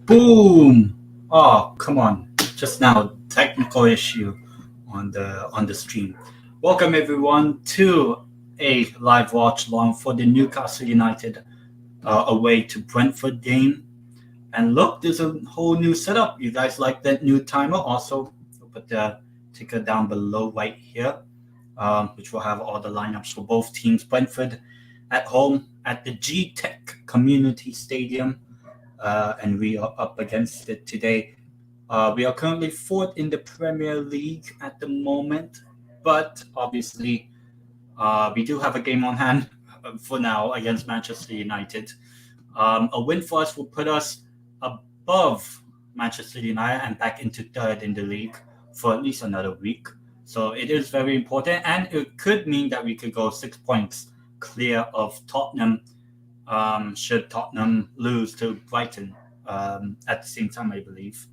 Boom! Oh, come on. Just now, technical issue on the stream. Welcome everyone to a live watch along for the Newcastle United away to Brentford game. And look, there's a whole new setup. You guys like that new timer? Also, I'll put the ticker down below right here, which will have all the lineups for both teams. Brentford at home at the G-Tech Community Stadium. And we are up against it today. We are currently fourth in the Premier League at the moment, but obviously we do have a game on hand for now against Manchester United. A win for us will put us above Manchester United and back into third in the league for at least another week. So it is very important, and it could mean that we could go 6 points clear of Tottenham should Tottenham lose to Brighton at the same time, I believe.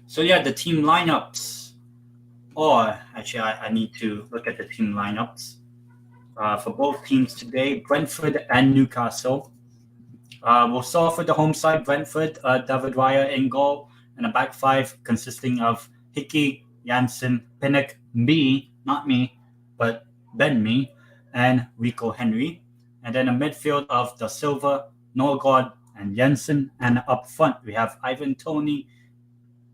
So yeah, the team lineups. Or actually, I need to look at the team lineups for both teams today, Brentford and Newcastle. We'll start with the home side, Brentford, David Raya in goal, and a back five consisting of Hickey, Janssen, Pinnock, me, not me, but Ben Me, and Rico Henry. And then a midfield of Da Silva, Norgard, and Jensen. And up front, we have Ivan Toney,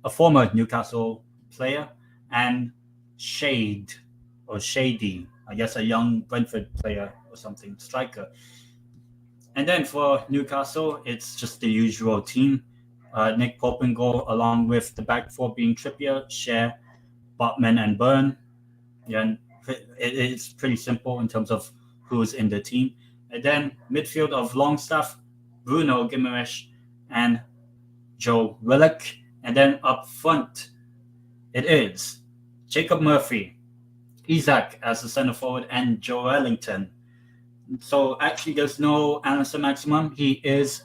a former Newcastle player, and Shady, I guess a young Brentford player or something, striker. And then for Newcastle, it's just the usual team. Nick Pope in goal, along with the back four being Trippier, Cher, Botman, and Byrne. Yeah, it's pretty simple in terms of who's in the team. And then midfield of Longstaff, Bruno Guimaraes, and Joe Willock. And then up front, it is Jacob Murphy, Isaac as the center forward, and Joe Ellington. So actually, there's no Anderson Maximum. He is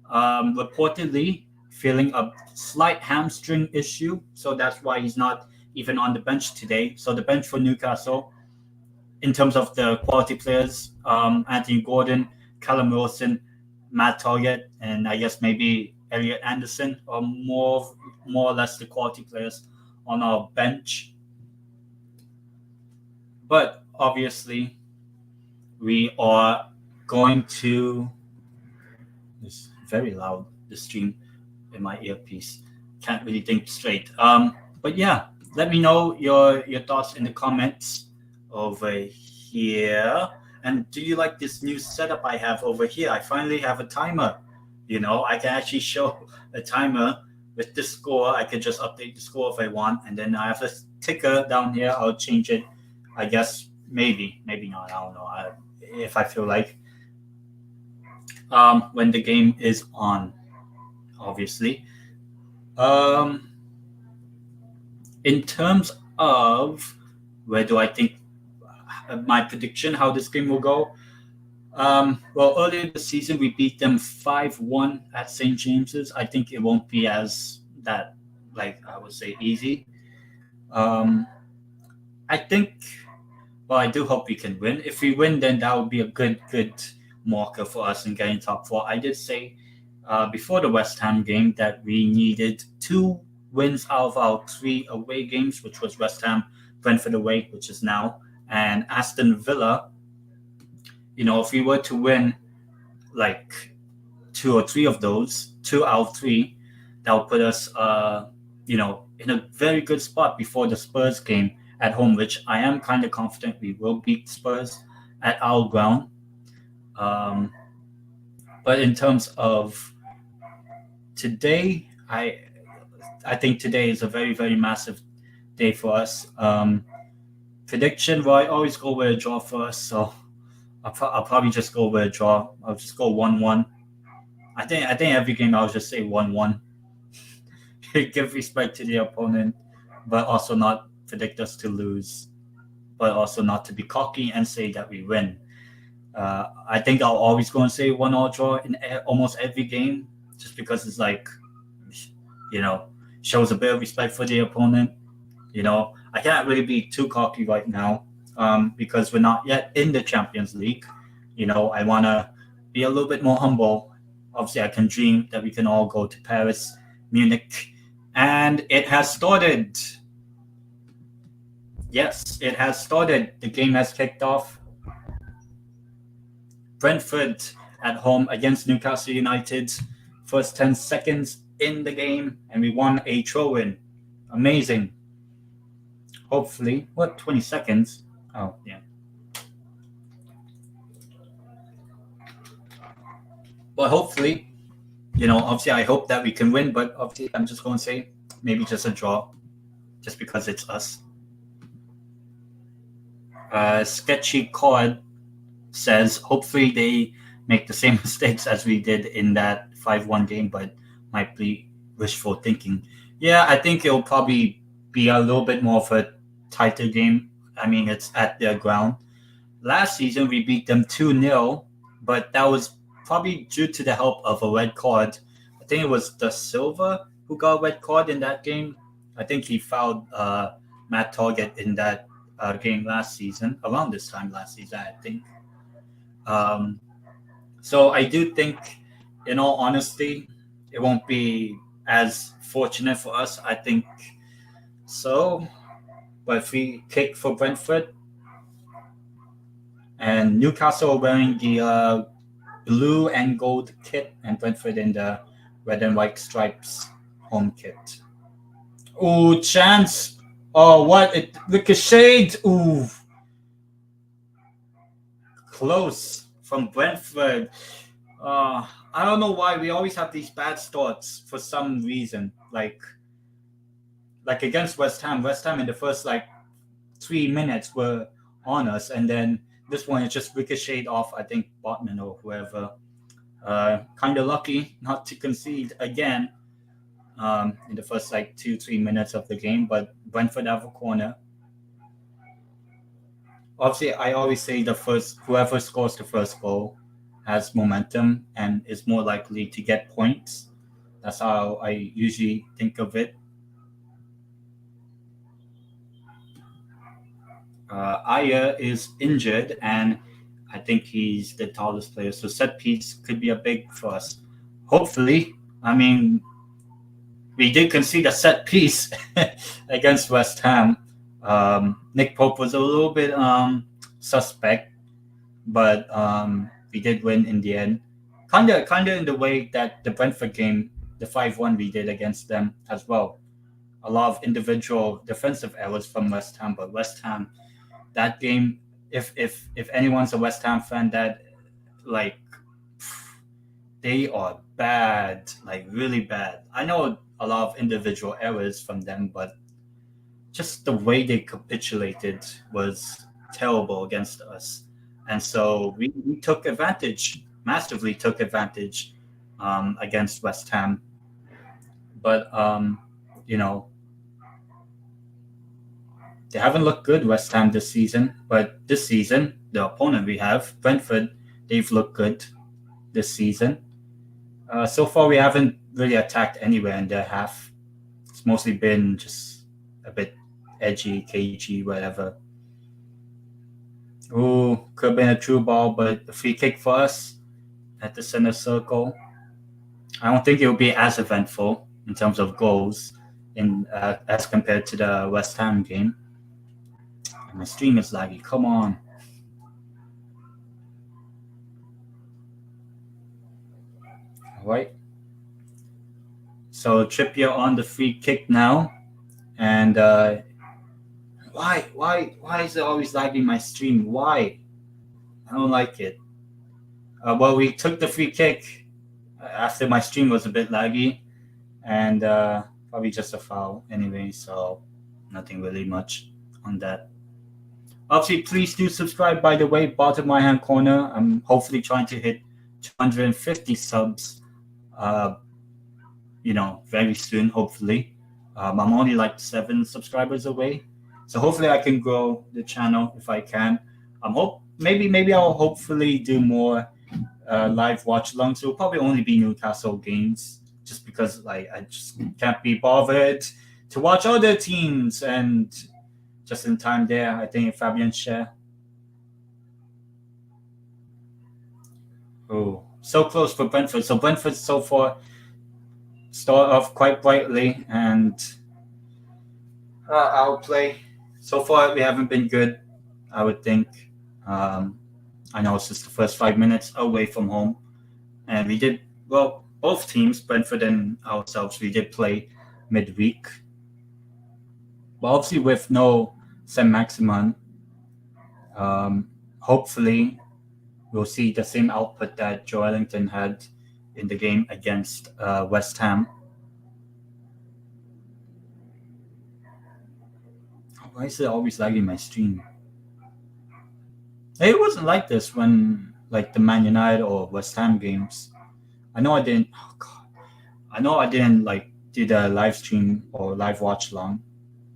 reportedly feeling a slight hamstring issue, so that's why he's not even on the bench today. So the bench for Newcastle, in terms of the quality players, Anthony Gordon, Callum Wilson, Matt Target, and I guess maybe Elliot Anderson are more or less the quality players on our bench. But obviously, we are going to... It's very loud, the stream in my earpiece. Can't really think straight. But yeah, let me know your thoughts in the comments over here. And do you like this new setup I have over here? I finally have a timer. You know, I can actually show a timer with the score. I could just update the score if I want. And then I have a ticker down here. I'll change it, I guess, maybe not. I don't know. If I feel like when the game is on, obviously. In terms of where do I think my prediction how this game will go, well, earlier this season we beat them 5-1 at St. James's. I think it won't be as that, like I would say, easy. I think, well, I do hope we can win. If we win, then that would be a good marker for us in getting top four. I did say before the West Ham game that we needed 2 wins out of our 3 away games, which was West Ham, Brentford away, which is now, and Aston Villa. If we were to win like 2 or 3 of those, 2 out of 3, that will put us, in a very good spot before the Spurs game at home, which I am kind of confident we will beat Spurs at our ground. Um, but in terms of today, I think today is a very, very massive day for us. Prediction, well, I always go with a draw first, so I'll probably just go with a draw. I'll just go 1-1. I think every game I'll just say 1-1. Give respect to the opponent, but also not predict us to lose, but also not to be cocky and say that we win. I think I'll always go and say 1-1 draw in almost every game, just because it's like, shows a bit of respect for the opponent. I can't really be too cocky right now, because we're not yet in the Champions League. I want to be a little bit more humble. Obviously, I can dream that we can all go to Paris, Munich, and it has started. Yes, it has started. The game has kicked off. Brentford at home against Newcastle United. First 10 seconds in the game, and we won a throw-in. Amazing. Hopefully, 20 seconds? Oh, yeah. But hopefully, obviously I hope that we can win, but obviously I'm just going to say maybe just a draw, just because it's us. Sketchy Cod says hopefully they make the same mistakes as we did in that 5-1 game, but might be wishful thinking. Yeah, I think it'll probably be a little bit more of a tighter game. I mean, it's at their ground. Last season we beat them 2-0, but that was probably due to the help of a red card. I think it was Da Silva who got a red card in that game. I think he fouled Matt Target in that game last season, around this time last season, I think. So I do think, in all honesty, it won't be as fortunate for us, I think so. But if we kick for Brentford, and Newcastle are wearing the blue and gold kit, and Brentford in the red and white stripes home kit. Ooh, chance! Oh, what? It ricocheted! Ooh. Close from Brentford. I don't know why we always have these bad starts for some reason. Like against West Ham in the first 3 minutes were on us, and then this one is just ricocheted off, I think, Botman or whoever. Kind of lucky not to concede again in the first 2-3 minutes of the game, but Brentford have a corner. Obviously, I always say whoever scores the first goal has momentum and is more likely to get points. That's how I usually think of it. Aya is injured, and I think he's the tallest player. So set piece could be a big for us. Hopefully, I mean, we did concede a set piece against West Ham. Nick Pope was a little bit suspect, but we did win in the end. Kind of in the way that the Brentford game, the 5-1 we did against them as well. A lot of individual defensive errors from West Ham, but West Ham, that game, if anyone's a West Ham fan, that they are bad, really bad. I know a lot of individual errors from them, but just the way they capitulated was terrible against us. And so we took advantage, massively took advantage against West Ham. But, they haven't looked good, West Ham, this season. But this season, the opponent we have, Brentford, they've looked good this season. So far, we haven't really attacked anywhere in their half. It's mostly been just a bit edgy, cagey, whatever. Ooh, could have been a true ball, but a free kick for us at the center circle. I don't think it will be as eventful in terms of goals in as compared to the West Ham game. My stream is laggy. Come on. All right. So Trippier on the free kick now, and why is it always lagging my stream? Why? I don't like it. Well, we took the free kick after my stream was a bit laggy, and probably just a foul anyway. So nothing really much on that. Obviously, please do subscribe. By the way, bottom right hand corner, I'm hopefully trying to hit 250 subs. Uh, very soon. Hopefully, I'm only like 7 subscribers away, so hopefully I can grow the channel if I can. Maybe I'll hopefully do more live watch alongs. It will probably only be Newcastle games, just because like I just can't be bothered to watch other teams. And just in time there, I think Fabian Scher. Oh, so close for Brentford. So Brentford so far start off quite brightly, and I'll play. So far, we haven't been good, I would think. Um, I know it's just the first 5 minutes away from home, and we did well. Both teams, Brentford and ourselves, we did play midweek, but obviously with no Sam Maximan. Hopefully, we'll see the same output that Joe Ellington had in the game against West Ham. Why is it always lagging my stream? It wasn't like this when like the Man United or West Ham games. I know I didn't. Oh God, I know I didn't like do the live stream or live watch along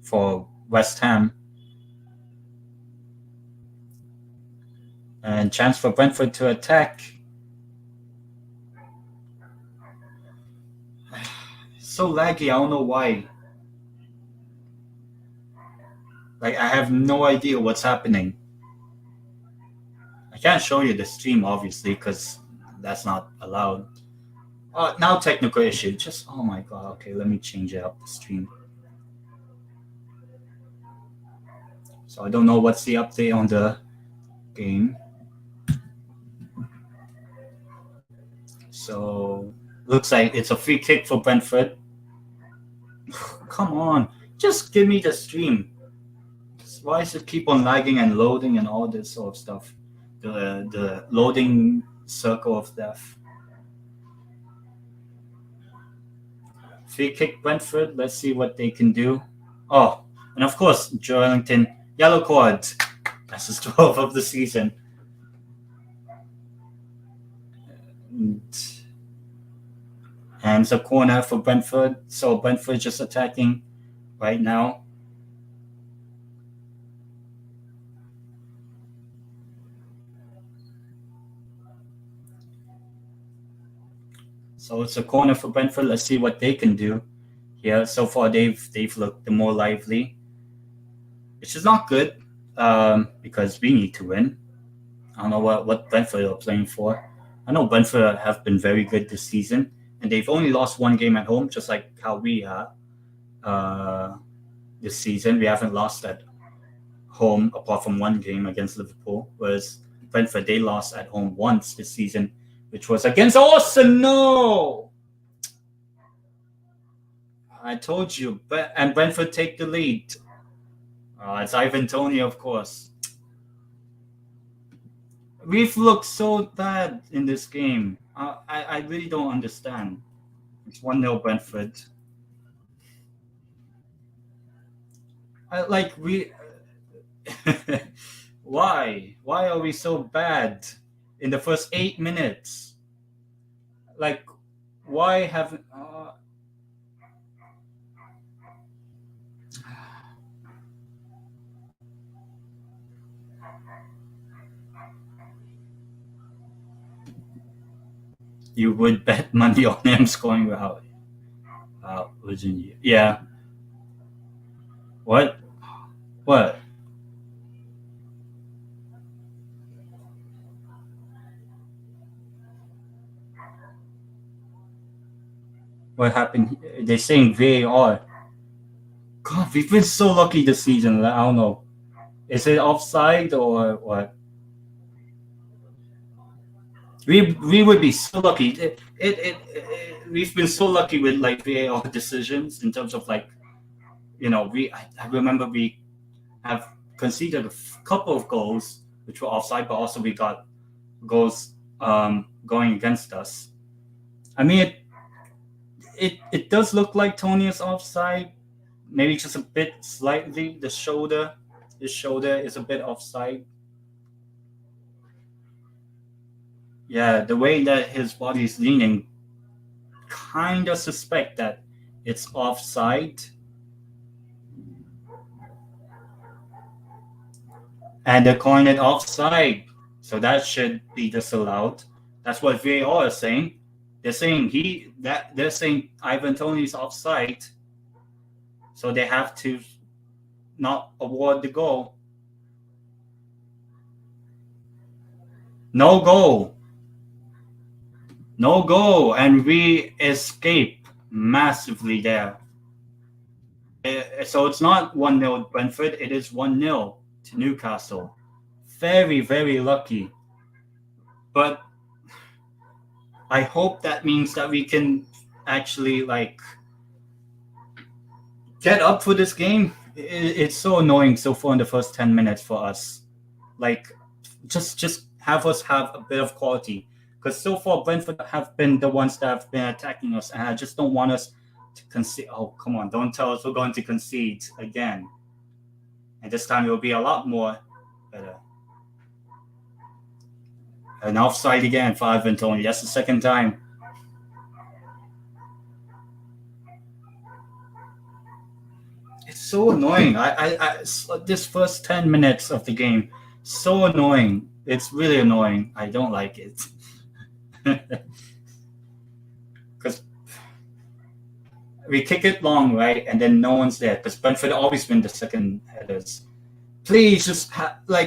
for West Ham, and chance for Brentford to attack. It's so laggy. I don't know why. Like I have no idea what's happening. I can't show you the stream obviously because that's not allowed. Now technical issue. Just oh my god. Okay, let me change it up the stream. So I don't know what's the update on the game. So looks like it's a free kick for Brentford. Come on, just give me the stream. Why does it keep on lagging and loading and all this sort of stuff? The loading circle of death. Free kick Brentford. Let's see what they can do. Oh, and of course, Joe Ellington, yellow card. That's his 12th of the season. And it's a corner for Brentford. So Brentford just attacking right now. So it's a corner for Brentford. Let's see what they can do here. So far, they've looked the more lively, which is not good because we need to win. I don't know what Brentford are playing for. I know Brentford have been very good this season, and they've only lost one game at home, just like how we are this season. We haven't lost at home apart from one game against Liverpool, whereas Brentford, they lost at home once this season, which was against Arsenal. I told you, and Brentford take the lead. It's Ivan Toney, of course. We've looked so bad in this game. I really don't understand. It's 1-0 Brentford. Why? Why are we so bad in the first 8 minutes? Like, why haven't? You would bet money on him scoring without Virginia. Yeah. What? What? What happened? They're saying VAR. God, we've been so lucky this season. I don't know. Is it offside or what? We would be so lucky. We've been so lucky with like VAR decisions in terms of like I remember we have conceded a couple of goals which were offside, but also we got goals going against us. I mean, it does look like Tony is offside, maybe just a bit slightly. His shoulder is a bit offside. Yeah, the way that his body is leaning, kind of suspect that it's offside, and they're calling it offside, so that should be disallowed. That's what VAR is saying. They're saying Ivan Tony's offside, so they have to not award the goal. No goal. No goal, and we escape massively there. So it's not 1-0 Brentford, it is 1-0 to Newcastle. Very, very lucky. But I hope that means that we can actually like get up for this game. It's so annoying so far in the first 10 minutes for us. Like, just have us have a bit of quality. Because so far, Brentford have been the ones that have been attacking us, and I just don't want us to concede. Oh, come on, don't tell us we're going to concede again. And this time it will be a lot more better. An offside again for Ivan Toney. That's the second time. It's so annoying. This first 10 minutes of the game, so annoying. It's really annoying. I don't like it. Because we kick it long, right? And then no one's there. Because Brentford always win the second headers. Please just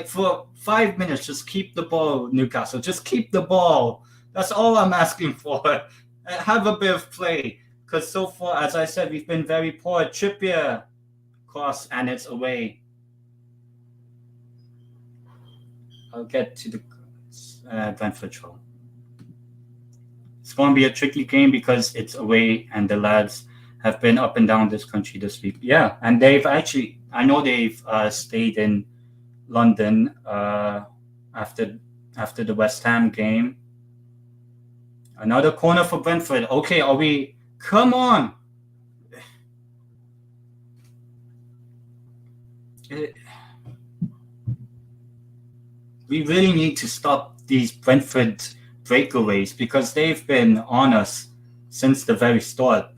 for 5 minutes, just keep the ball, Newcastle. Just keep the ball. That's all I'm asking for. Have a bit of play. Because so far, as I said, we've been very poor. Trippier cross and it's away. I'll get to the Brentford show. It's going to be a tricky game because it's away and the lads have been up and down this country this week. Yeah, and I know they've stayed in London after the West Ham game. Another corner for Brentford. Okay, come on. We really need to stop these Brentford breakaways because they've been on us since the very start.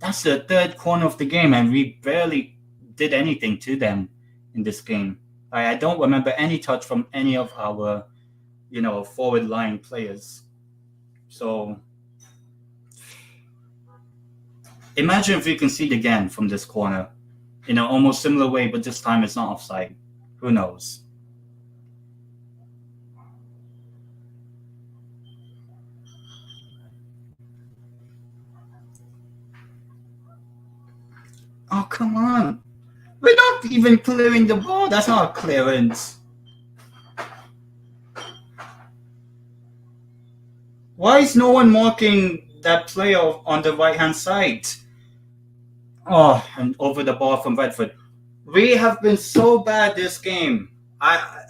That's the third corner of the game, and we barely did anything to them in this game. I don't remember any touch from any of our, forward line players. So imagine if we concede again from this corner, in an almost similar way, but this time it's not offside. Who knows? Oh, come on. We're not even clearing the ball. That's not a clearance. Why is no one marking that player on the right-hand side? Oh, and over the ball from Brentford. We have been so bad this game.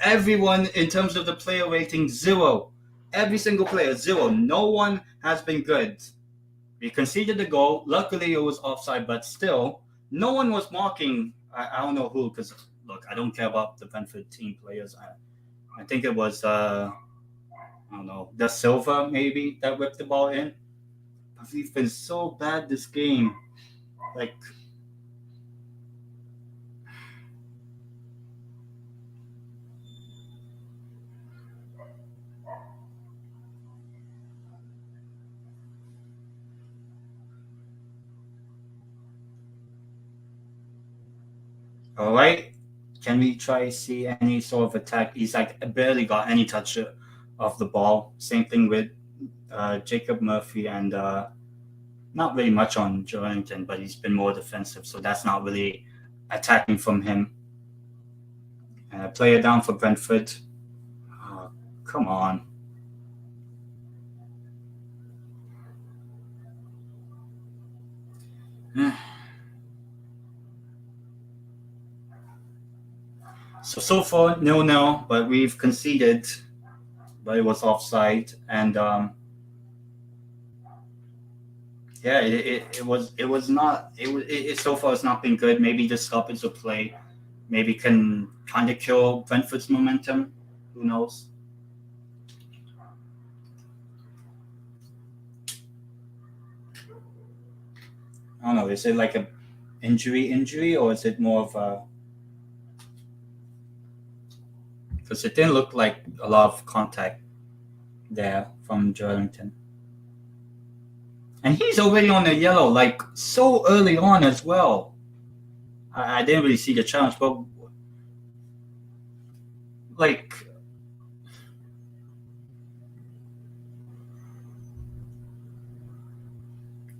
Everyone, in terms of the player rating, 0. Every single player, 0. No one has been good. We conceded the goal. Luckily, it was offside, but still, no one was marking. I don't know who, because look, I don't care about the Brentford team players. I think it was I don't know, Da Silva maybe that whipped the ball in. But we've been so bad this game. Like, all right, can we try see any sort of attack? He's like barely got any touch of the ball. Same thing with Jacob Murphy and not really much on Joelinton, but he's been more defensive, so that's not really attacking from him. Player down for Brentford. Oh, come on. So far 0-0, but we've conceded, but it was offside, and yeah, it was not it so far it's not been good. Maybe the stoppage of play maybe can kind of kill Brentford's momentum. Who knows? I don't know. Is it like a injury, or is it more of a? Because it didn't look like a lot of contact there from Joelinton. And he's already on the yellow, like so early on as well. I didn't really see the challenge, but like,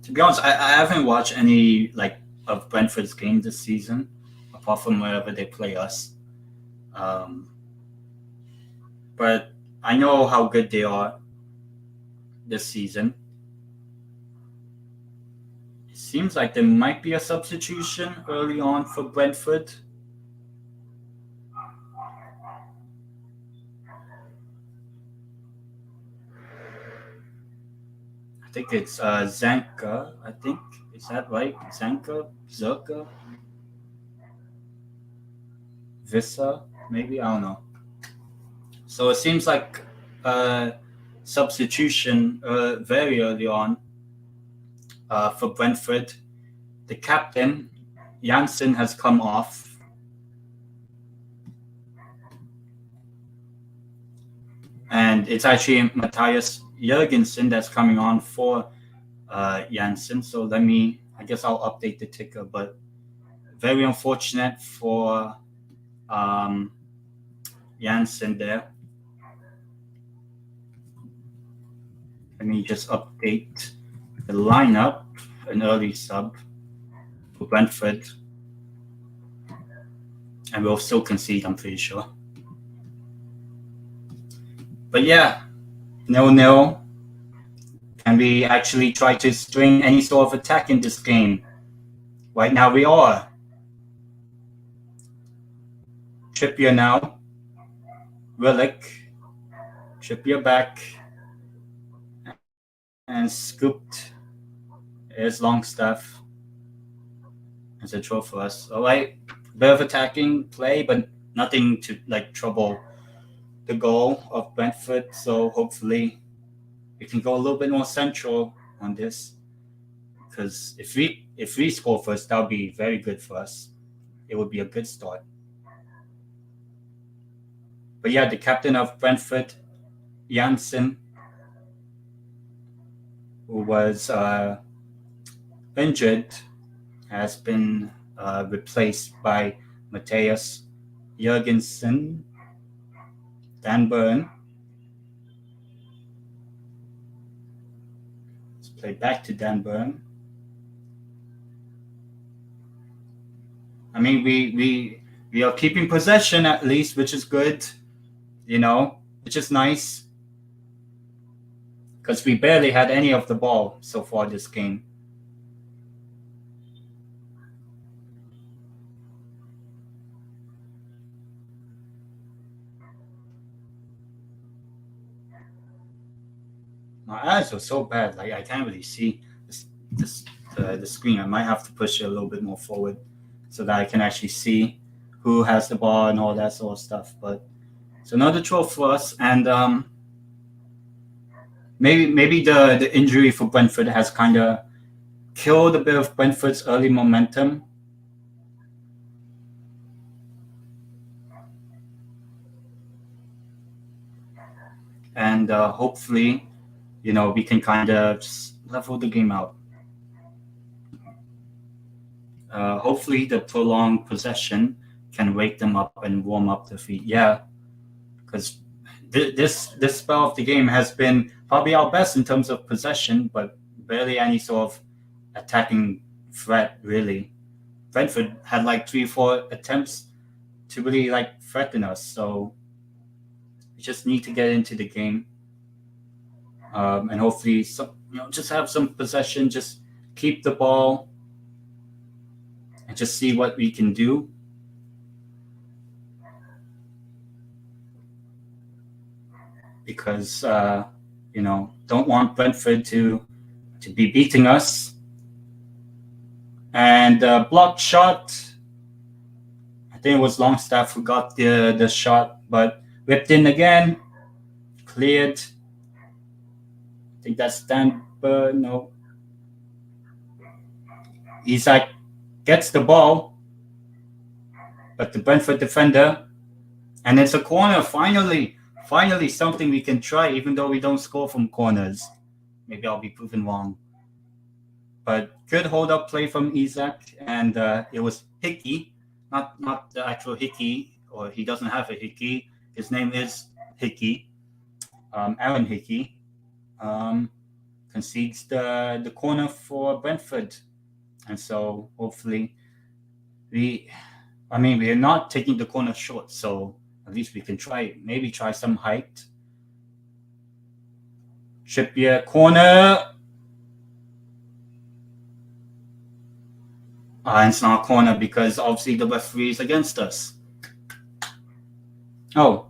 to be honest, I haven't watched any like of Brentford's game this season, apart from wherever they play us. But I know how good they are this season. It seems like there might be a substitution early on for Brentford. I think it's Zanka. I think, is that right? Zanka, Zerka, Vissa, maybe, I don't know. So it seems like substitution very early on for Brentford. The captain, Janssen, has come off. And it's actually Matthias Jurgensen that's coming on for Janssen. So I guess I'll update the ticker, but very unfortunate for Janssen there. Let me just update the lineup, an early sub for Brentford. And we'll still concede, I'm pretty sure. But yeah, 0-0. Can we actually try to string any sort of attack in this game? Right now we are. Trippier now. Willock. Trippier back. And scooped is Longstaff. It's a throw for us. All right, bit of attacking play, but nothing to like trouble the goal of Brentford. So hopefully we can go a little bit more central on this. Because if we score first, that would be very good for us. It would be a good start. But yeah, the captain of Brentford, Janssen, who was injured, has been replaced by Matthias Jurgensen. Dan Burn. Let's play back to Dan Burn. I mean, we are keeping possession at least, which is good, which is nice. Because we barely had any of the ball so far this game. My eyes are so bad, like I can't really see the screen. I might have to push it a little bit more forward so that I can actually see who has the ball and all that sort of stuff. But it's another throw for us, and maybe the injury for Brentford has kind of killed a bit of Brentford's early momentum. And hopefully, we can kind of just level the game out. Hopefully, the prolonged possession can wake them up and warm up their feet. Yeah, because this spell of the game has been probably our best in terms of possession, but barely any sort of attacking threat, really. Brentford had like 3 or 4 attempts to really like threaten us, so we just need to get into the game, and hopefully just have some possession, just keep the ball and just see what we can do. Because don't want Brentford to be beating us. And blocked shot, I think it was Longstaff who got the shot, but whipped in again, cleared. I think that's Dan Burn. No, Isak gets the ball, but the Brentford defender, and it's a corner. Finally something we can try, even though we don't score from corners. Maybe I'll be proven wrong. But good hold-up play from Isak, and it was Hickey, not the actual Hickey, or he doesn't have a Hickey. His name is Hickey, Aaron Hickey, concedes the corner for Brentford. And so hopefully we are not taking the corner short, so at least we can maybe try some height. Trippier corner. And it's not a corner because obviously the referee is against us. Oh,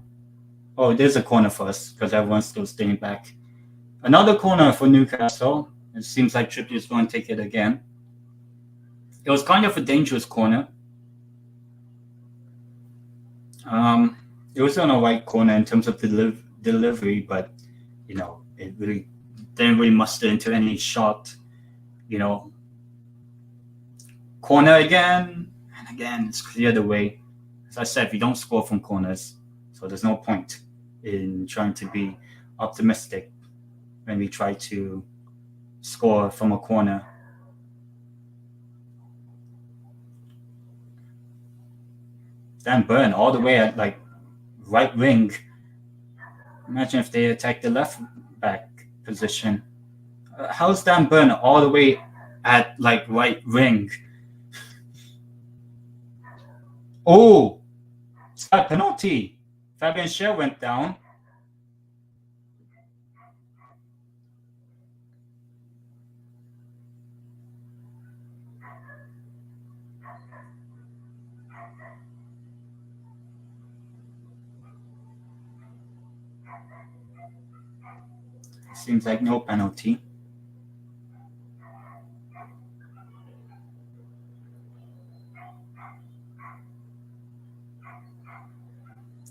it is a corner for us because everyone's still staying back. Another corner for Newcastle. It seems like Trippier is going to take it again. It was kind of a dangerous corner. It was on a right corner in terms of delivery, but it really didn't really muster into any shot. Corner again, and again, it's cleared away. As I said, we don't score from corners, so there's no point in trying to be optimistic when we try to score from a corner. Dan Burn all the way at like right wing. Imagine if they attack the left back position. How's Dan Burn all the way at like right wing? Oh, it's a penalty. Fabian Schär went down. Seems like no penalty.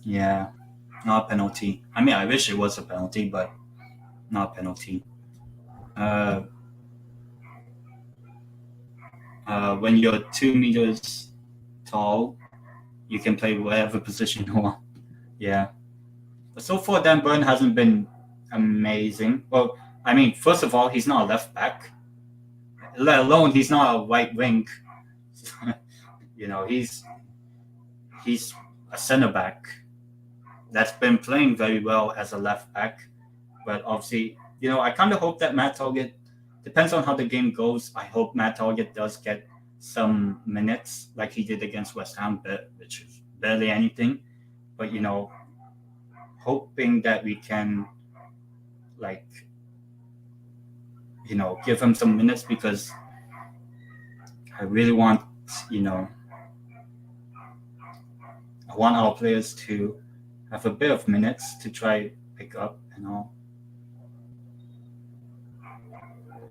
Yeah, not a penalty. I wish it was a penalty, but not a penalty. When you're 2 meters tall, you can play whatever position you want. Yeah. But so far, Dan Burn hasn't been amazing. Well, first of all, he's not a left back. Let alone he's not a right wing. He's a center back that's been playing very well as a left back. But obviously, I kind of hope that Matt Target, depends on how the game goes. I hope Matt Target does get some minutes like he did against West Ham, which is barely anything. But, hoping that we can, give him some minutes, because I really want, I want our players to have a bit of minutes to try pick up and all.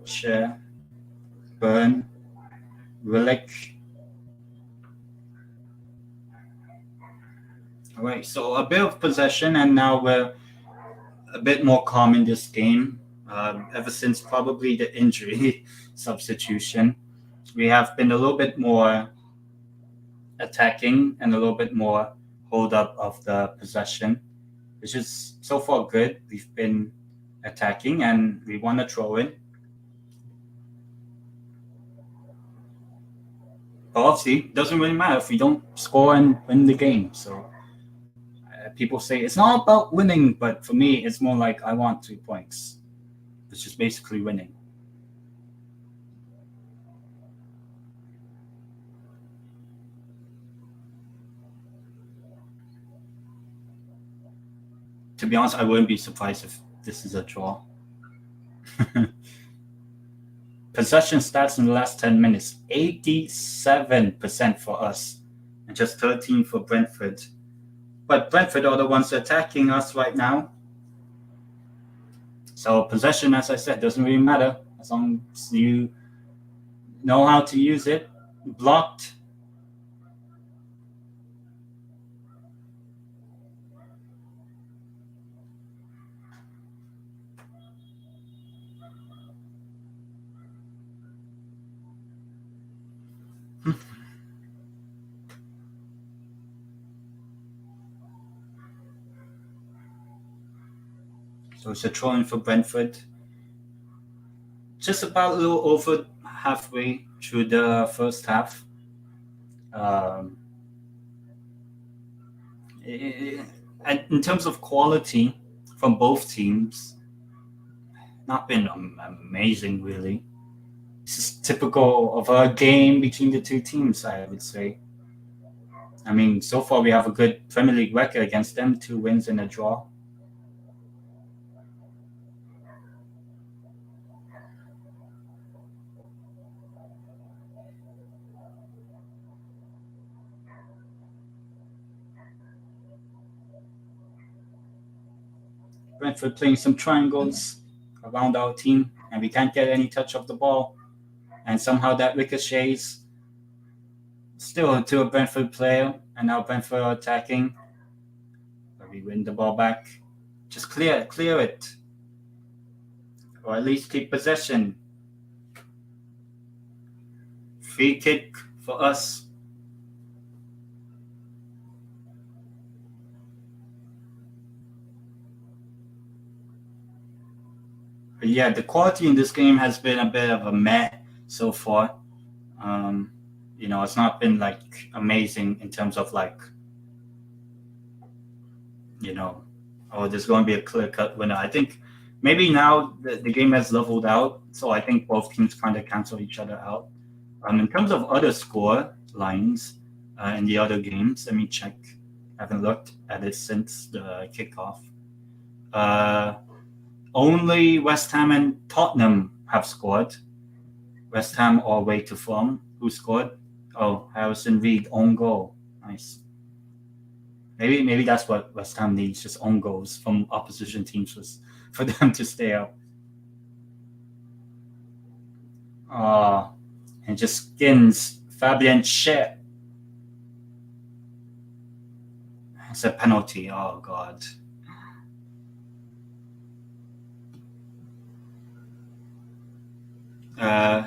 Schär, Burn, Willick. All right, so a bit of possession, and now we're a bit more calm in this game. Ever since probably the injury substitution, we have been a little bit more attacking and a little bit more hold up of the possession, which is so far good. We've been attacking and we want to throw in. But obviously, it doesn't really matter if we don't score and win the game. So people say it's not about winning, but for me, it's more like I want 3 points, which is basically winning. be honest, I wouldn't be surprised if this is a draw. Possession stats in the last 10 minutes, 87% for us and just 13 for Brentford. But Brentford are the ones attacking us right now. So possession, as I said, doesn't really matter as long as you know how to use it. Blocked. So it's a throw-in for Brentford. Just about a little over halfway through the first half. In terms of quality from both teams, not been amazing, really. This is typical of a game between the two teams, I would say. I mean, so far we have a good Premier League record against them, 2 wins and a draw. Brentford playing some triangles around our team, and we can't get any touch of the ball. And somehow that ricochets still to a Brentford player, and now Brentford are attacking. But we win the ball back. Just clear it. Or at least keep possession. Free kick for us. But yeah, the quality in this game has been a bit of a meh so far. It's not been like amazing in terms of like, there's going to be a clear-cut winner. I think maybe now the game has leveled out, so I think both teams kind of cancel each other out. In terms of other score lines in the other games, let me check. I haven't looked at it since the kickoff. Only West Ham and Tottenham have scored. West Ham are away to Fulham. Who scored? Oh, Harrison Reed, own goal. Nice. Maybe that's what West Ham needs, just own goals from opposition teams for them to stay up. And just skins Fabian Schär. It's a penalty. Oh, God.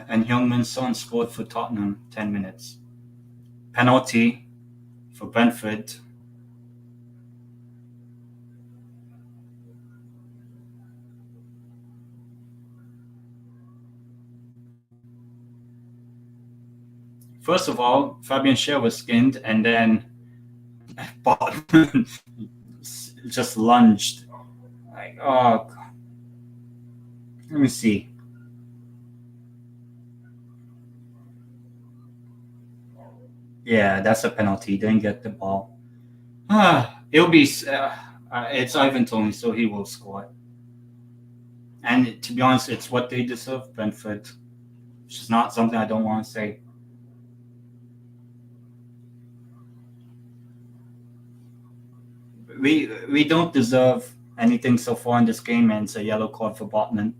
And Heung-min Son scored for Tottenham, 10 minutes. Penalty for Brentford. First of all, Fabian Schär was skinned, and then Botman just lunged. Like, oh, God. Let me see. Yeah, that's a penalty. He didn't get the ball. It'll be. It's Ivan Toney, so he will score. And to be honest, it's what they deserve, Brentford. Which is not something I don't want to say. We don't deserve anything so far in this game, and it's a yellow card for Botman.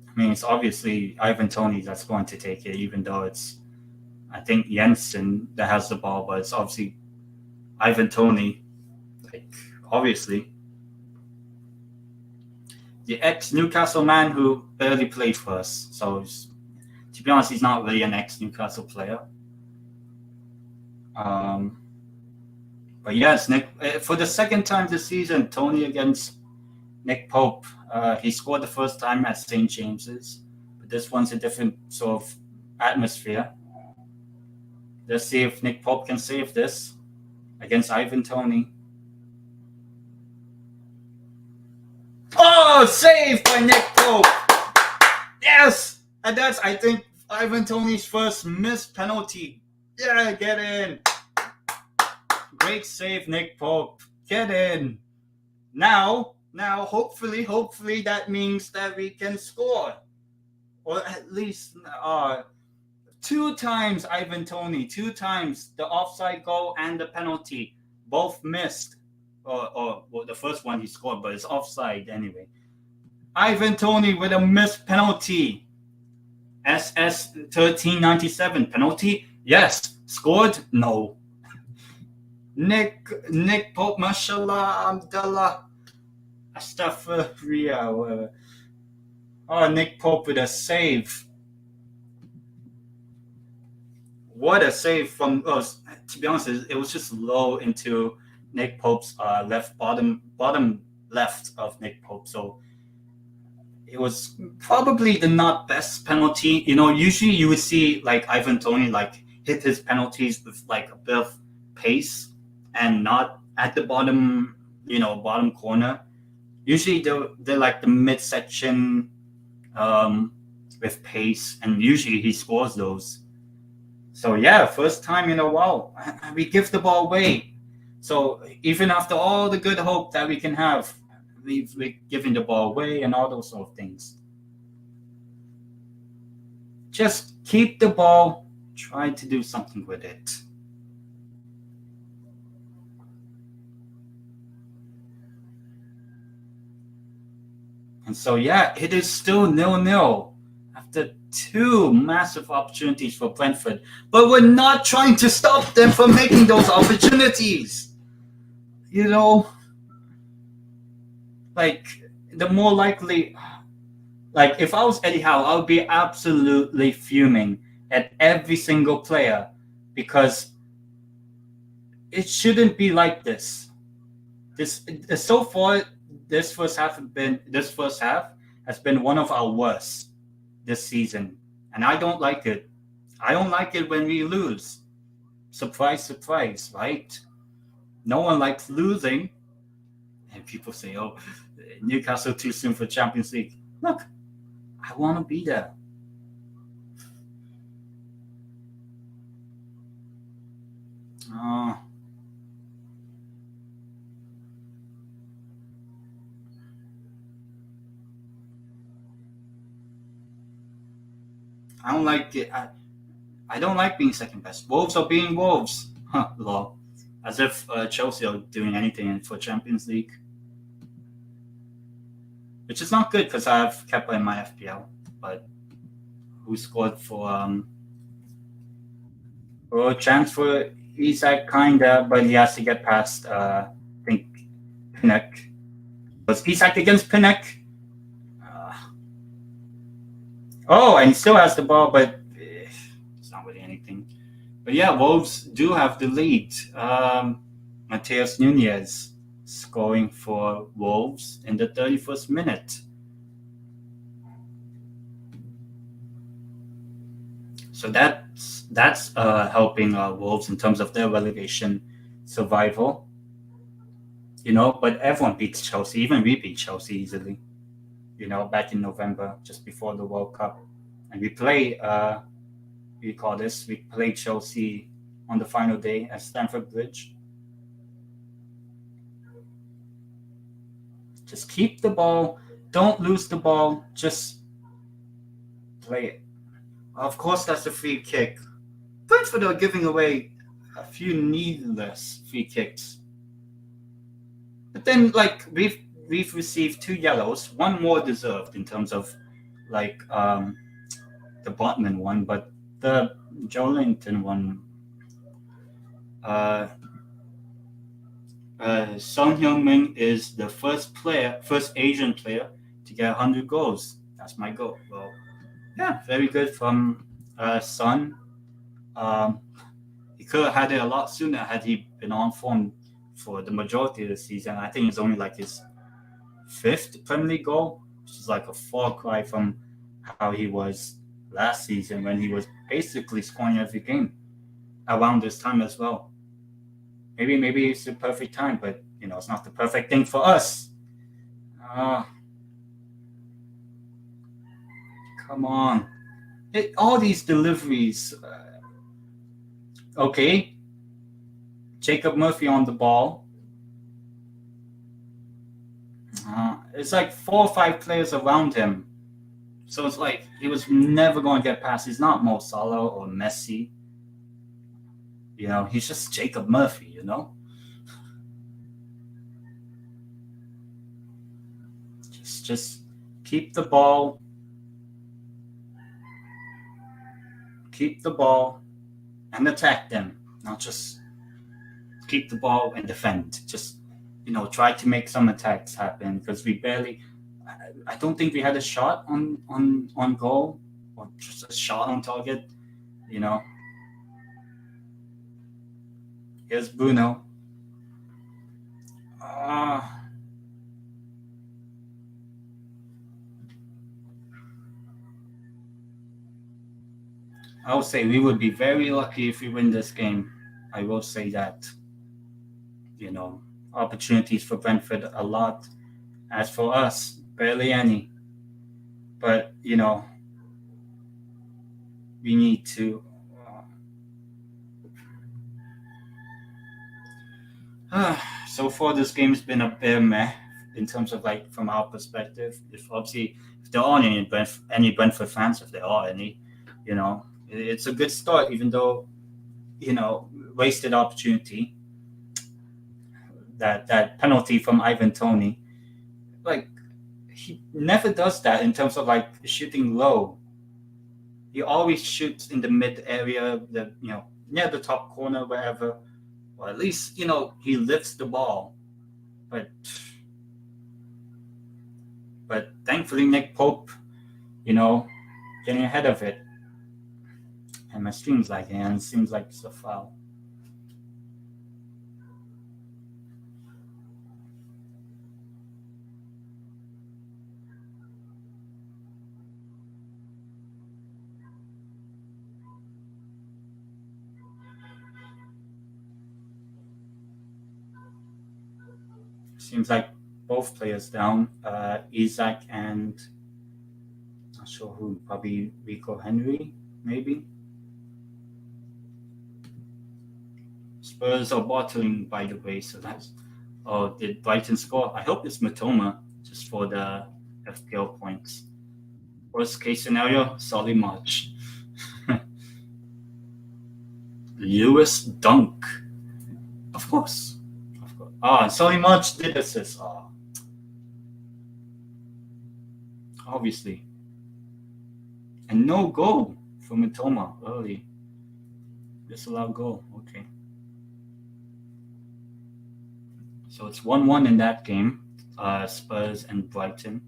I mean, it's obviously Ivan Toney that's going to take it, even though it's, I think, Jensen that has the ball, but it's obviously Ivan Toney. Like, obviously. The ex-Newcastle man who barely played for us. So, to be honest, he's not really an ex-Newcastle player. But yes, Nick, for the second time this season, Toney against Nick Pope. He scored the first time at St. James's, but this one's a different sort of atmosphere. Let's see if Nick Pope can save this against Ivan Toney. Oh, saved by Nick Pope! Yes! And that's, I think, Ivan Toney's first missed penalty. Yeah, get in. Great save, Nick Pope. Get in. Now, hopefully that means that we can score. Or at least two times Ivan Toney, two times the offside goal and the penalty, both missed. Well, the first one he scored, but it's offside anyway. Ivan Toney with a missed penalty. SS 1397 penalty. Yes. Scored? No. Nick Pope, mashallah, Abdullah, Astaghfirullah. Oh, Nick Pope with a save. What a save from us. To be honest, it was just low into Nick Pope's bottom left of Nick Pope. So it was probably the not best penalty. Usually you would see like Ivan Toney like hit his penalties with like a bit of pace and not at the bottom corner. Usually they're like the midsection with pace, and usually he scores those. So yeah, first time in a while we give the ball away. So even after all the good hope that we can have, we're giving the ball away and all those sort of things. Just keep the ball, try to do something with it. And so yeah, it is still 0-0 after two massive opportunities for Brentford, but we're not trying to stop them from making those opportunities. Like the more likely, like if I was Eddie Howe, I would be absolutely fuming at every single player, because it shouldn't be like this. So far, this first half has been one of our worst this season, and I don't like it. I don't like it when we lose. Surprise, surprise, right? No one likes losing. And people say, "Oh, Newcastle too soon for Champions League." Look, I want to be there. I don't like it. I don't like being second best. Wolves are being Wolves. Lol. As if Chelsea are doing anything for Champions League. Which is not good because I have Kepa in my FPL. But who scored for chance for Isak, kinda, but he has to get past, I think, Pinnock. Was Isak against Pinnock? And he still has the ball, but it's not really anything. But yeah, Wolves do have the lead. Mateus Nunes scoring for Wolves in the 31st minute. So that's helping Wolves in terms of their relegation survival. But everyone beats Chelsea. Even we beat Chelsea easily. Back in November, just before the World Cup. And we play, we played Chelsea on the final day at Stamford Bridge. Just keep the ball. Don't lose the ball. Just play it. Of course, that's a free kick. Brentford are giving away a few needless free kicks. But then, like, we've received 2 yellows, one more deserved in terms of, like, the Botman one, but the Joelinton one, Son Heung-min is the first Asian player to get 100 goals. That's my goal. Well, yeah, very good from Son. He could have had it a lot sooner had he been on form for the majority of the season. I think it's only like his 5th Premier League goal, which is like a far cry from how he was last season when he was basically scoring every game around this time as well. Maybe it's the perfect time, but it's not the perfect thing for us. Come on. all these deliveries. Okay, Jacob Murphy on the ball. It's like 4 or 5 players around him. So it's like he was never going to get past. He's not Mo Salah or Messi. He's just Jacob Murphy. Just keep the ball, and attack them. Not just keep the ball and defend. Just try to make some attacks happen because we barely. I don't think we had a shot on goal or just a shot on target. Here's Bruno. I would say we would be very lucky if we win this game. I will say that. Opportunities for Brentford a lot. As for us, barely any. But we need to. So far, this game's been a bit meh in terms of from our perspective. If there aren't any Brentford fans, if there are any, it's a good start. Even though wasted opportunity. That penalty from Ivan Toney, he never does that in terms of shooting low. He always shoots in the mid area, near the top corner, wherever. Or at least he lifts the ball. But thankfully Nick Pope, getting ahead of it. And my stream's lagging, and it seems like it's a foul. Seems like both players down. Isaac and not sure who, probably Rico Henry, maybe. Spurs are bottling, by the way, so that's. Oh, did Brighton score? I hope it's Matoma, just for the FPL points. Worst case scenario, Solly March. Lewis Dunk. Of course. Solly March did assist. Obviously. And no goal from Matoma early. Disallowed goal. Okay. So it's 1-1 in that game. Spurs and Brighton.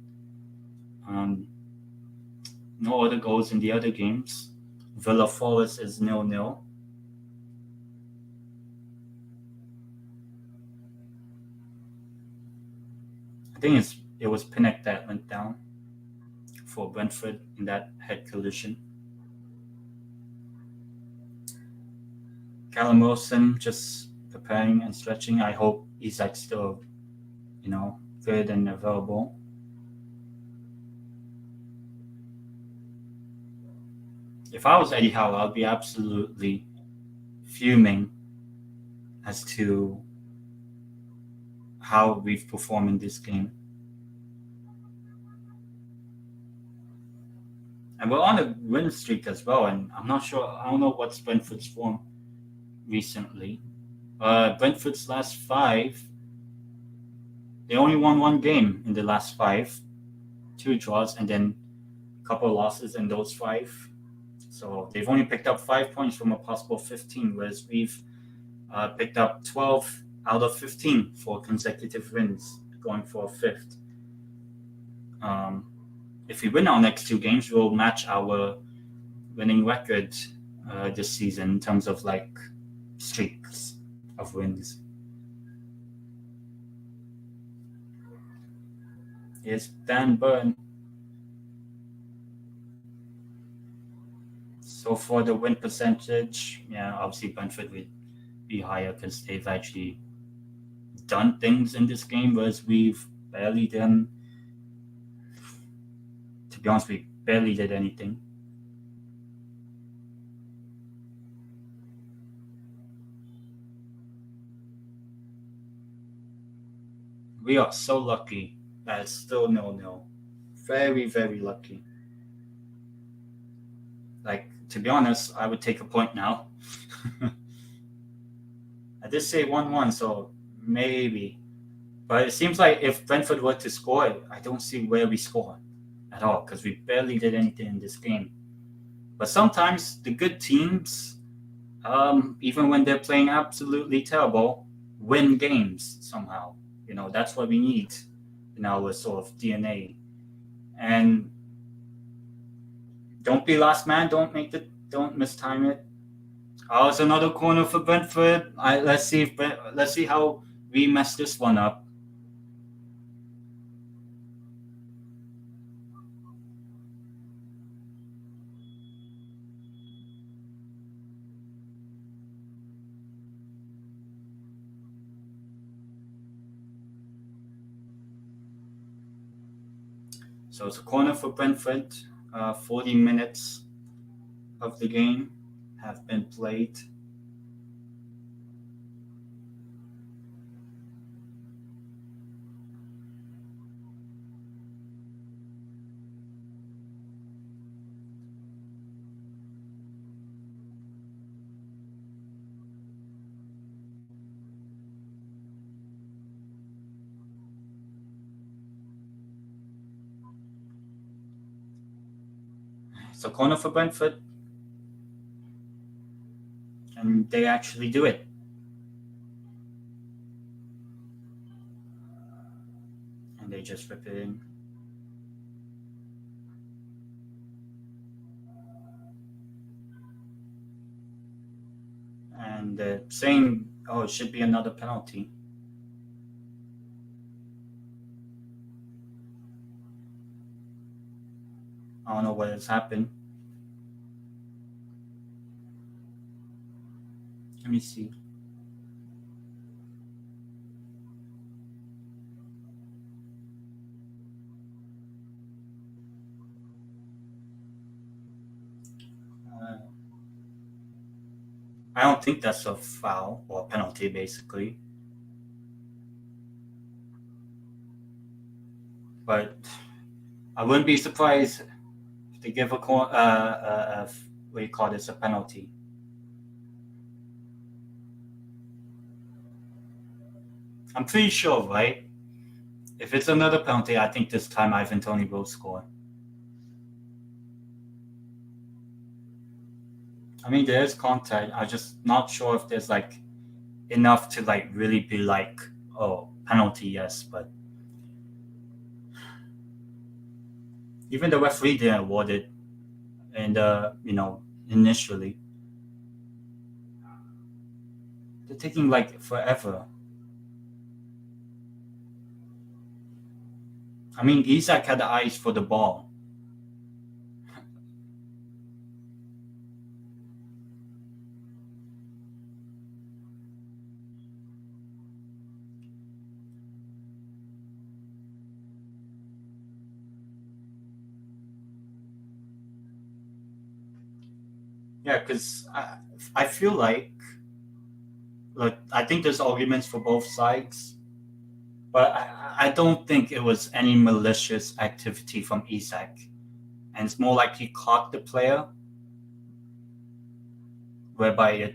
No other goals in the other games. Villa Forest is 0-0. I think it was Pinnock that went down for Brentford in that head collision. Callum Wilson just preparing and stretching. I hope Isaac's still, good and available. If I was Eddie Howe, I'd be absolutely fuming as to how we've performed in this game. And we're on a win streak as well, and I don't know what's Brentford's form recently. Brentford's last 5, they only won 1 game in the last 5, 2 draws, and then a couple of losses in those 5. So they've only picked up 5 points from a possible 15, whereas we've picked up 12 out of 15 for consecutive wins, going for a 5th. If we win our next 2 games, we'll match our winning record this season in terms of streaks of wins. Here's Dan Burn. So for the win percentage, obviously Brentford would be higher because they've actually done things in this game, whereas we've barely done. To be honest, we barely did anything. We are so lucky that it's still 0-0. Very, very lucky. Like, to be honest, I would take a point now. I did say 1-1, so maybe. But it seems like if Brentford were to score, I don't see where we score at all because we barely did anything in this game. But sometimes the good teams, even when they're playing absolutely terrible, win games somehow. That's what we need in our sort of DNA. And don't be last man. Don't mistime it. Oh, it's another corner for Brentford. Let's see how we mess this one up. So it's a corner for Brentford. 40 minutes of the game have been played. It's a corner for Brentford, and they actually do it. And they just rip it in. And they're saying, oh, it should be another penalty. I don't know what has happened. Let me see. I don't think that's a foul or a penalty, basically. But I wouldn't be surprised if they give what do you call this, a penalty. I'm pretty sure, right? If it's another penalty, I think this time Ivan Toney will score. I mean, there is contact. I'm just not sure if there's like enough to like really be like, oh, penalty, yes, but even the referee didn't award it, and initially they're taking like forever. I mean, Isak had the eyes for the ball. Yeah, because I feel like I think there's arguments for both sides, but I don't think it was any malicious activity from Isak, and it's more like he caught the player, whereby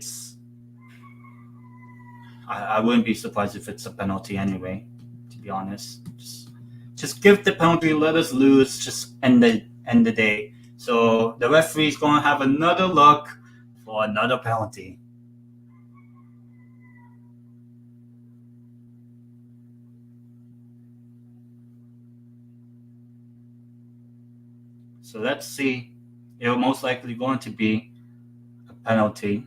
I wouldn't be surprised if it's a penalty anyway. To be honest, just give the penalty, let us lose, just end the day. So the referee's gonna have another look for another penalty. So let's see. It'll most likely going to be a penalty,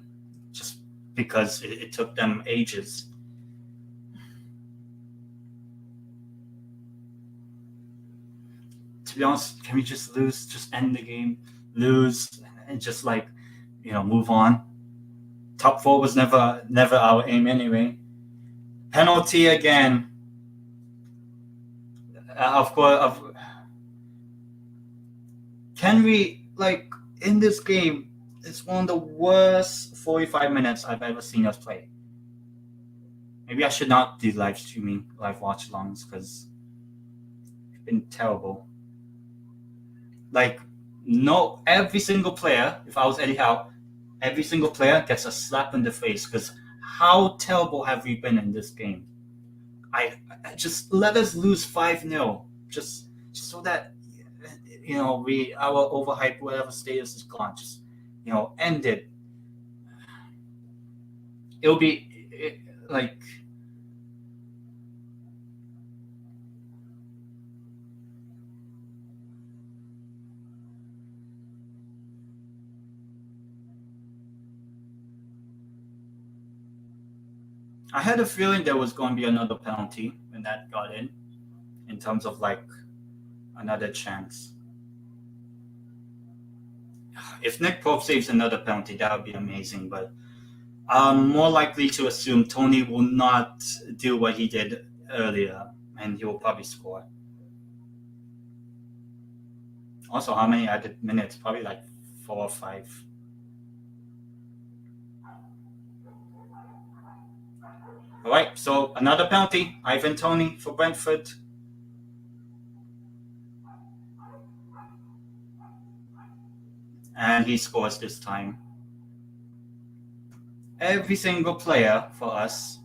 just because it took them ages. To be honest, can we just lose? Just end the game, lose, and just move on. Top four was never our aim anyway. Penalty again. Of course, can we in this game? It's one of the worst 45 minutes I've ever seen us play. Maybe I should not do live streaming, live watch-alongs, because it's been terrible. Like, no, every single player, if I was Eddie Howe, every single player gets a slap in the face, because how terrible have we been in this game? I just let us lose 5-0, just so that our overhyped whatever status is gone. Just end it. It'll be like. I had a feeling there was going to be another penalty when that got in terms of like another chance. If Nick Pope saves another penalty, that would be amazing. But I'm more likely to assume Tony will not do what he did earlier, and he will probably score. Also, how many added minutes? Probably like 4 or 5. All right, so another penalty. Ivan Toney for Brentford. And he scores this time. Every single player for us.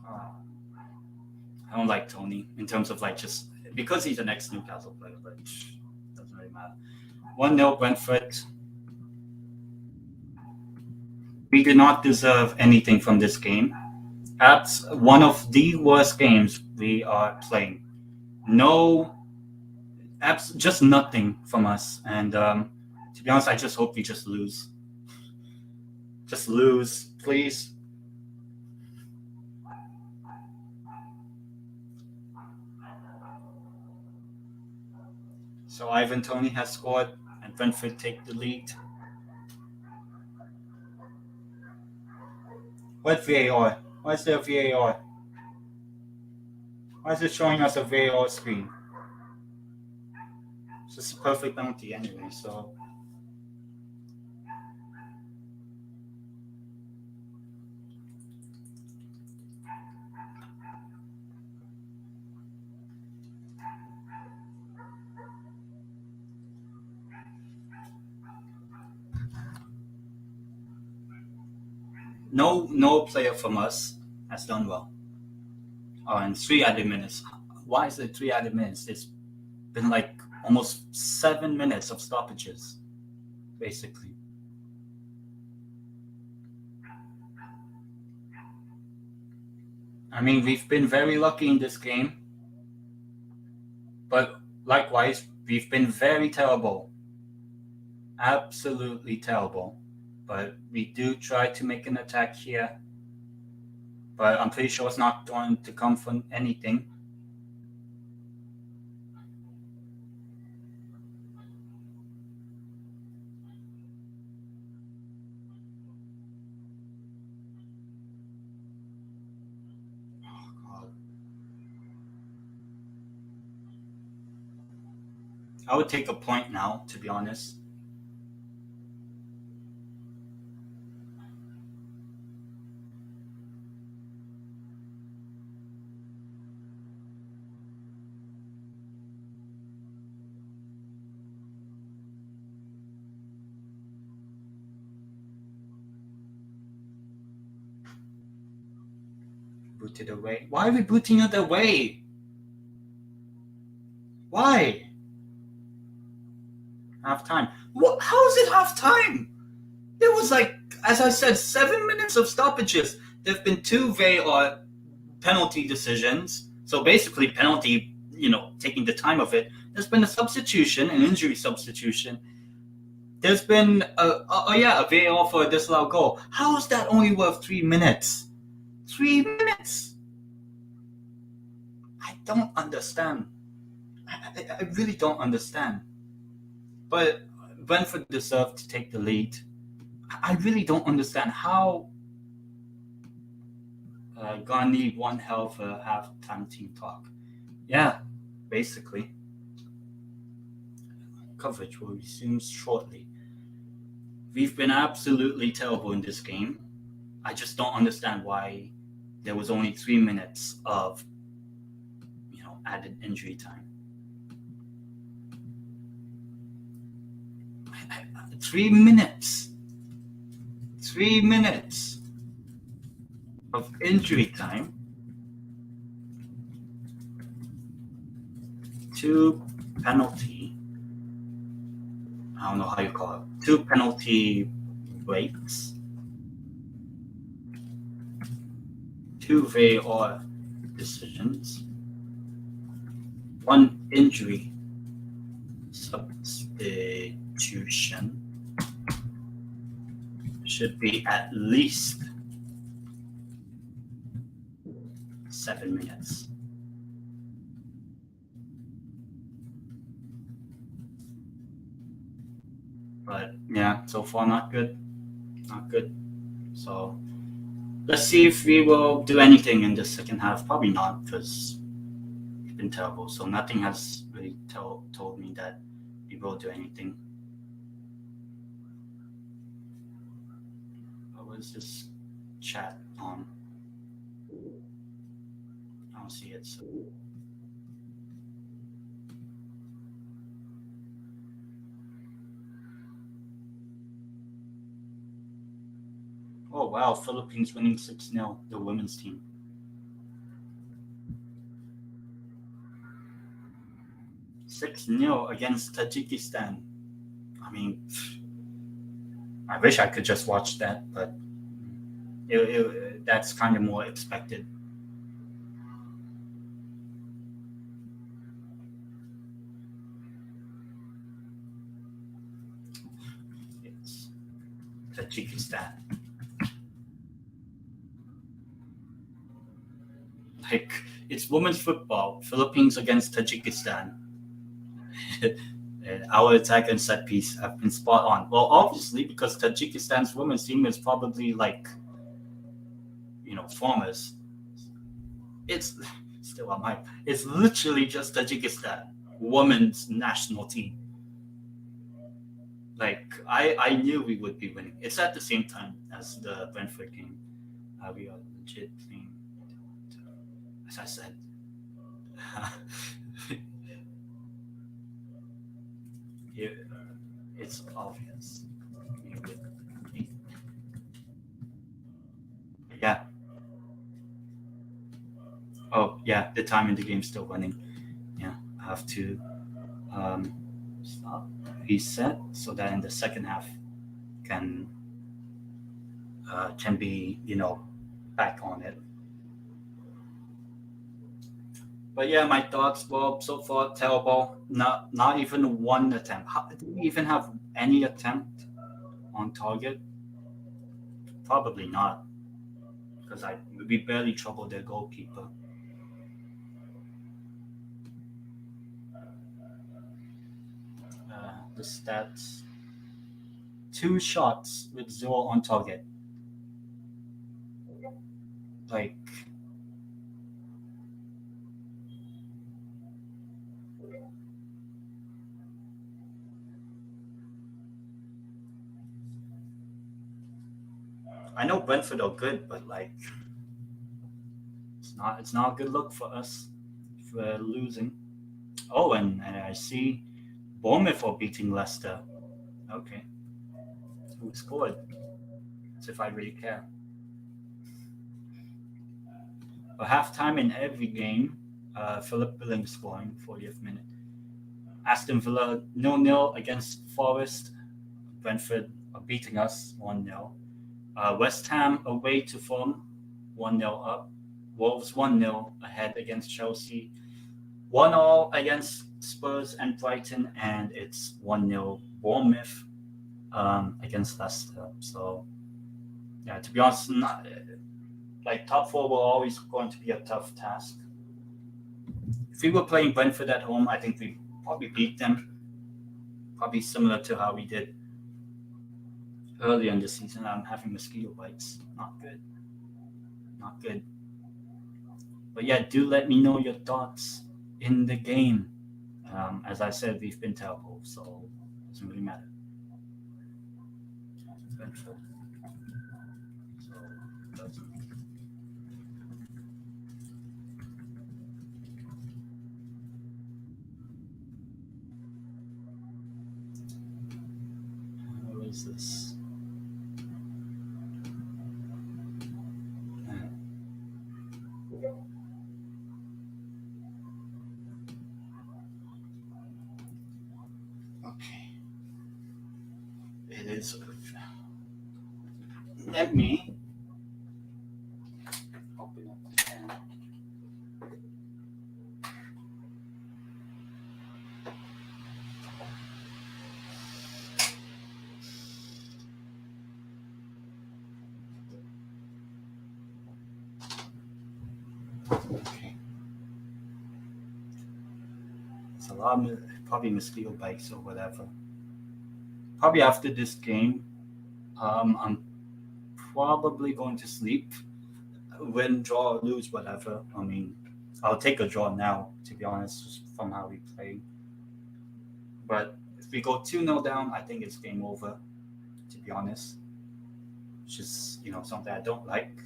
I don't like Tony in terms of like just because he's an ex-Newcastle player, but it doesn't really matter. 1-0 Brentford. We do not deserve anything from this game. That's one of the worst games we are playing. No, just nothing from us. And to be honest, I just hope we just lose. Just lose, please. So Ivan Toney has scored, and Brentford take the lead. What VAR? Why is there a VAR? Why is it showing us a VAR screen? It's just a perfect penalty anyway, so. No player from us has done well. And 3 added minutes. Why is it 3 added minutes? It's been like almost 7 minutes of stoppages, basically. I mean, we've been very lucky in this game, but likewise, we've been very terrible. Absolutely terrible. But we do try to make an attack here. But I'm pretty sure it's not going to come from anything. Oh, God. I would take a point now, to be honest. Booted away. Why are we booting it away? Why? Half time. What? How is it half time? There was like, as I said, 7 minutes of stoppages. There have been 2 VAR penalty decisions. So basically, penalty, taking the time of it. There's been a substitution, an injury substitution. There's been a VAR for a disallowed goal. How is that only worth 3 minutes? 3 minutes. I don't understand. I really don't understand. But Brentford deserved to take the lead. I really don't understand how gonna need one hell of a half-time team talk. Yeah, basically. Coverage will resume shortly. We've been absolutely terrible in this game. I just don't understand why there was only 3 minutes of added injury time. 3 minutes. 3 minutes of injury time. 2 penalty. I don't know how you call it. 2 penalty breaks. 2 VAR decisions. 1 injury substitution. Should be at least 7 minutes. But yeah, so far not good. Not good. So let's see if we will do anything in the second half. Probably not, because it's been terrible. So nothing has really told me that we will do anything. What was this chat on? I don't see it. So. Oh wow, Philippines winning 6-0, the women's team. 6-0 against Tajikistan. I mean, I wish I could just watch that, but that's kind of more expected. It's Tajikistan. Like, it's women's football. Philippines against Tajikistan. Our attack and set piece have been spot on. Well, obviously, because Tajikistan's women's team is probably like, farmers. It's still on hype. It's literally just Tajikistan women's national team. Like, I knew we would be winning. It's at the same time as the Brentford game. We are legit playing. As I said. It's obvious. Yeah. Oh, yeah, the time in the game still running. Yeah, I have to stop, reset, so that in the second half can be, back on it. But yeah, my thoughts, well, so far terrible. Not even one attempt. Did we even have any attempt on target? Probably not, because we barely troubled their goalkeeper. The stats: 2 shots with 0 on target. Like, I know Brentford are good, but like, it's not a good look for us if we're losing. Oh, and I see Bournemouth are beating Leicester. Okay, who scored? As if I really care. A halftime in every game. Philip Billing scoring, 40th minute. Aston Villa 0-0 against Forest. Brentford are beating us 1-0. West Ham away to Fulham, 1-0 up. Wolves 1-0 ahead against Chelsea. 1-1 against Spurs and Brighton, and it's 1-0 Bournemouth against Leicester. So, yeah, to be honest, top 4 were always going to be a tough task. If we were playing Brentford at home, I think we probably beat them. Probably similar to how we did earlier in the season. I'm having mosquito bites. Not good. Not good. But yeah, do let me know your thoughts in the game. As I said, we've been terrible, so it doesn't really matter. Brentford. So it doesn't. is this? Okay. It is. Let me open up the pen. Okay. It's a lot of probably mosquito bites or whatever. Probably after this game, I'm probably going to sleep. Win, draw, or lose, whatever. I mean, I'll take a draw now, to be honest, just from how we play. But if we go 2-0 down, I think it's game over, to be honest. Which is, something I don't like.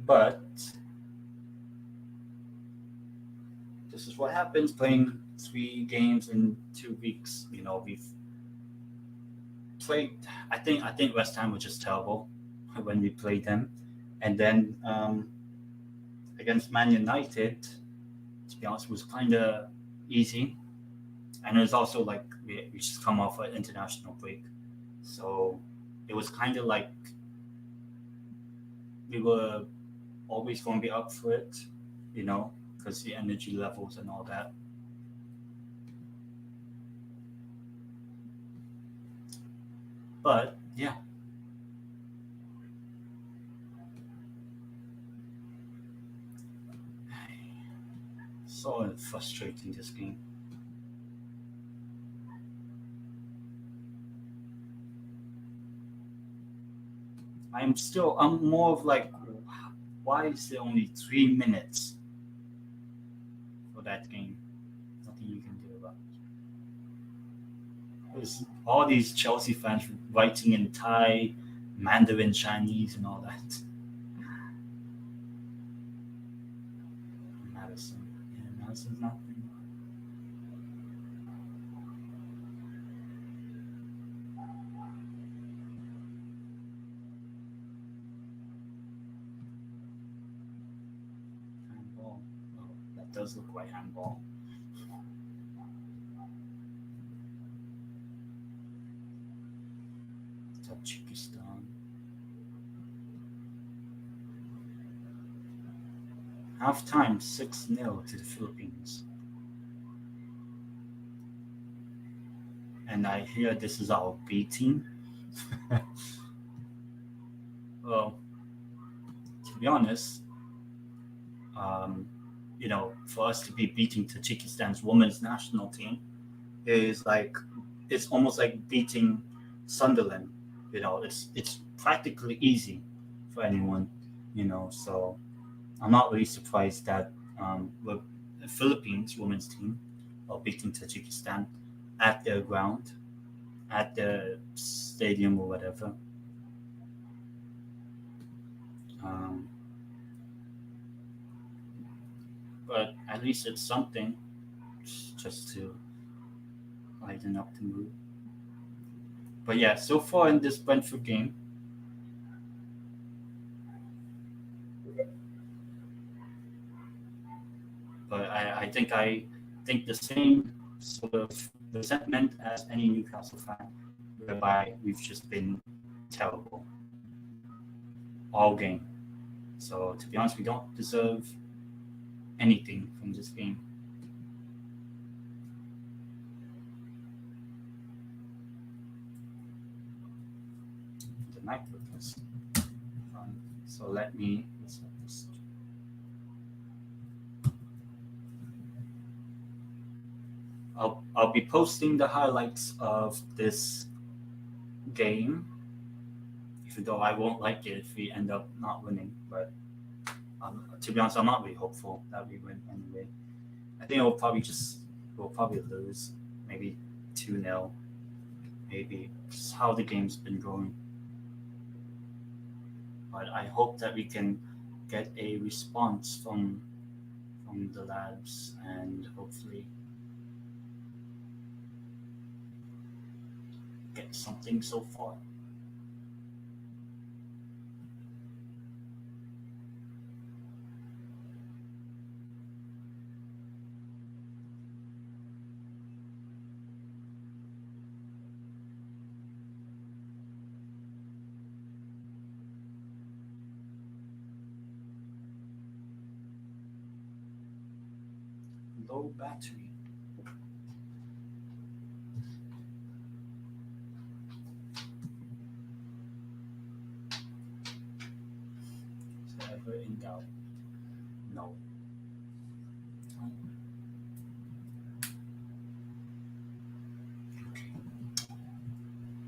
But this is what happens playing 3 games in 2 weeks. We've played. I think West Ham was just terrible when we played them, and then against Man United, to be honest, was kind of easy, and it was also like we just come off an international break, so it was kind of like we were always going to be up for it, because the energy levels and all that. But yeah. So frustrating, this game. I'm more of like, why is there only 3 minutes for that game? Nothing you can do about it. There's all these Chelsea fans writing in Thai, Mandarin Chinese, and all that. Madison. Yeah, Madison's not. Handball. Oh, that does look like handball. Tajikistan. Half time 6-0 to the Philippines. And I hear this is our B team. Well, to be honest, for us to be beating Tajikistan's women's national team is like, it's almost like beating Sunderland. It's practically easy for anyone. So I'm not really surprised that the Philippines women's team are beating Tajikistan at their ground, at the stadium or whatever. But at least it's something, just to lighten up the mood. But yeah, so far in this Brentford game, but I think the same sort of resentment as any Newcastle fan, whereby we've just been terrible all game. So to be honest, we don't deserve anything from this game. The night was fun. So let me. I'll be posting the highlights of this game, even though I won't like it if we end up not winning. But to be honest, I'm not really hopeful that we win anyway. I think we'll probably lose, maybe 2-0, maybe just how the game's been going. But I hope that we can get a response from the lads, and hopefully something so far. Low battery. Is it ever in doubt? No. Okay.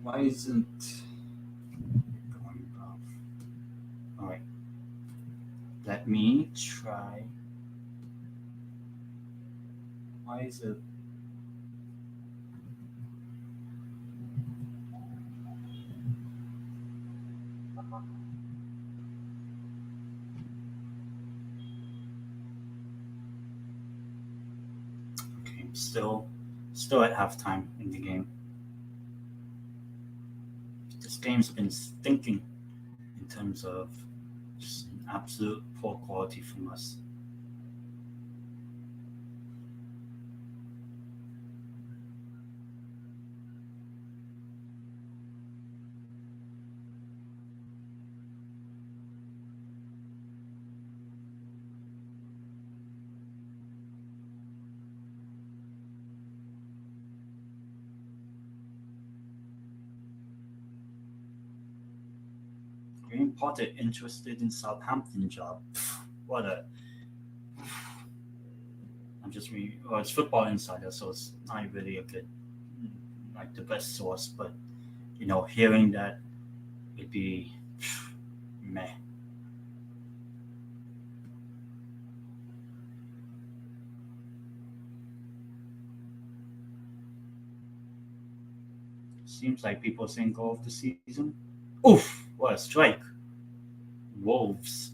Why isn't going off? All right. Let me try. Why is it? Okay, still at halftime in the game. This game's been stinking in terms of just absolute poor quality from us. Graham Potter interested in Southampton job. What a! I'm just reading. Well, it's Football Insider, so it's not really a good, like the best source. But hearing that would be meh. Seems like people saying goal of the season. Oof! What a strike! Wolves.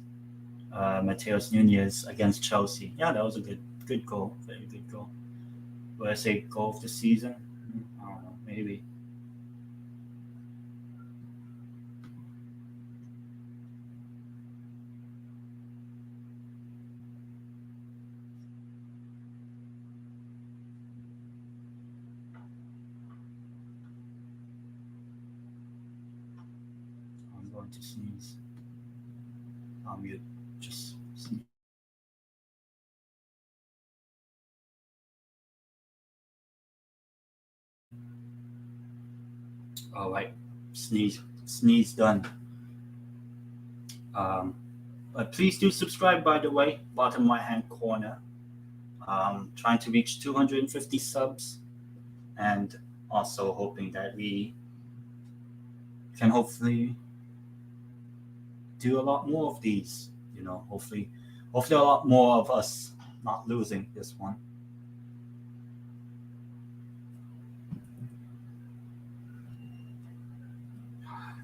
Mateus Nunez against Chelsea. Yeah, that was a good goal. Very good goal. Would I say goal of the season? I don't know. Maybe. I'm going to sneeze. I'll mute. Just sneeze. All right. Sneeze done. But please do subscribe, by the way, bottom right hand corner. Trying to reach 250 subs, and also hoping that we can hopefully do a lot more of these. Hopefully a lot more of us not losing this one.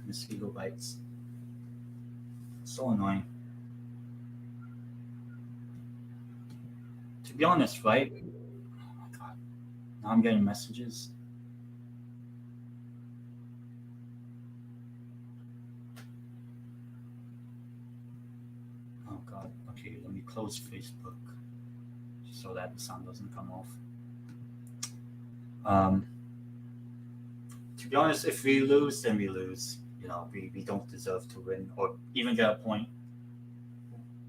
Mosquito bites. So annoying. To be honest, right? Oh my god. Now I'm getting messages. Oh god. Okay, let me close Facebook so that the sound doesn't come off. To be honest, if we lose, then we lose. We don't deserve to win or even get a point.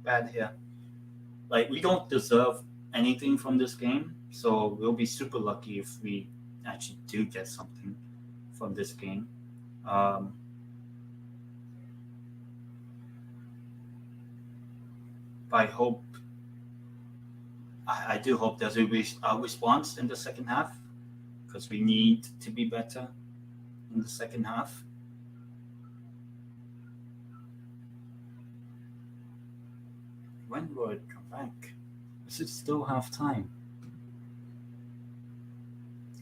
Bad here. Like, we don't deserve anything from this game, so we'll be super lucky if we actually do get something from this game. Um, I hope, I do hope there's a response in the second half because we need to be better in the second half. When will it come back? Is it still half time?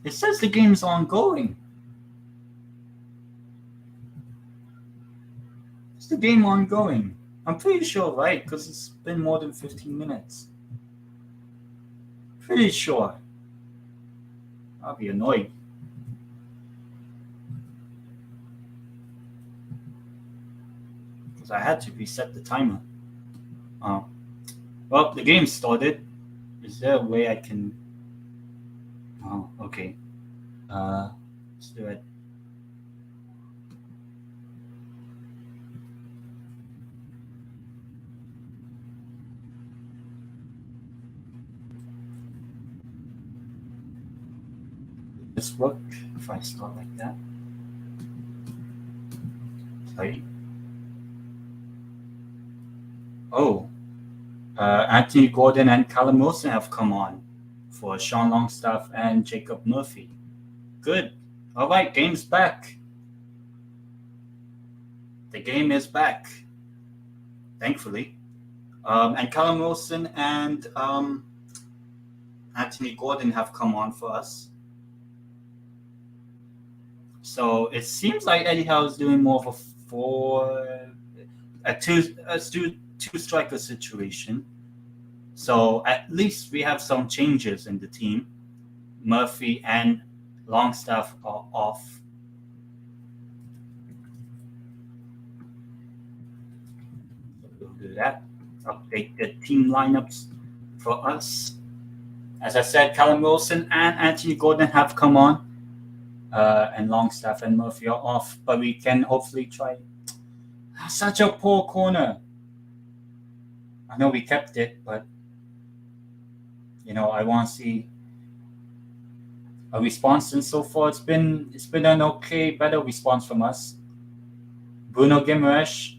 It says the game's ongoing. Is the game ongoing? I'm pretty sure, right? Because it's been more than 15 minutes. Pretty sure. I'll be annoyed. So I had to reset the timer. Well, the game started. Is there a way I can... Oh, okay. Let's do it. This work if I start like that. Sorry. Oh, Anthony Gordon and Callum Wilson have come on for Sean Longstaff and Jacob Murphy. Good. All right, game's back. The game is back, thankfully. And Callum Wilson and Anthony Gordon have come on for us. So it seems like Eddie Howe is doing more of a two striker situation. So at least we have some changes in the team. Murphy and Longstaff are off. We'll do that. Update the team lineups for us. As I said, Callum Wilson and Anthony Gordon have come on. And Longstaff and Murphy are off, but we can hopefully try. Such a poor corner. I know we kept it, but I want to see a response. And so far, it's been an okay, better response from us. Bruno Guimaraes.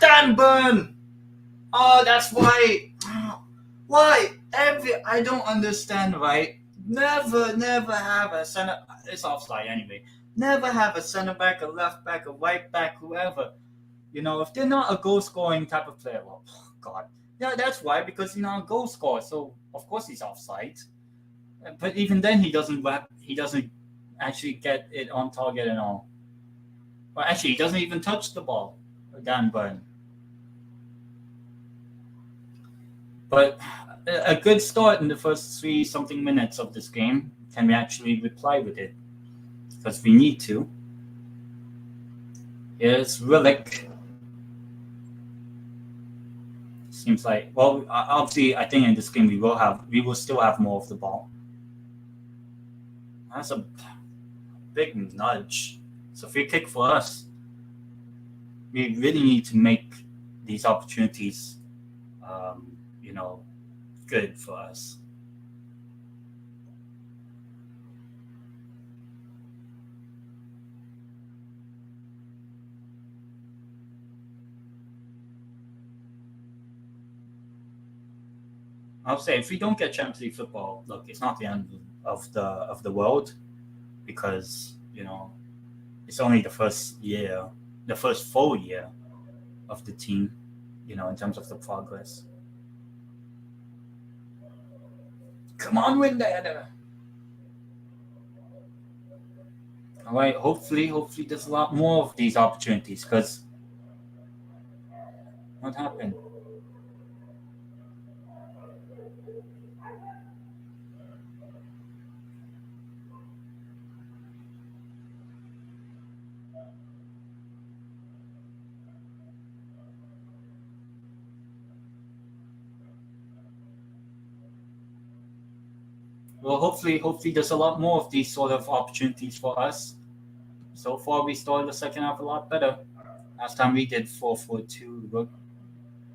Dan Burn. Oh, that's why. Why? I don't understand, right? Never have a center. It's offside anyway. Never have a center back, a left back, a right back, whoever. If they're not a goal scoring type of player, well, God, yeah, that's why. Because a goal scorer, so of course he's offside. But even then, he doesn't actually get it on target and all. Well, actually, he doesn't even touch the ball. Dan Burn. But a good start in the first 3-something minutes of this game. Can we actually reply with it? Because we need to. Here's Willick. Seems like, well, obviously, I think in this game we will still have more of the ball. That's a big nudge. So free kick for us. We really need to make these opportunities good for us. I'll say if we don't get Champions League football, look, it's not the end of the world, because it's only the first full year of the team, in terms of the progress. Come on, win that. All right, hopefully there's a lot more of these opportunities, because what happened? Well, hopefully there's a lot more of these sort of opportunities for us. So far, we started the second half a lot better. Last time we did 4-4-2, worked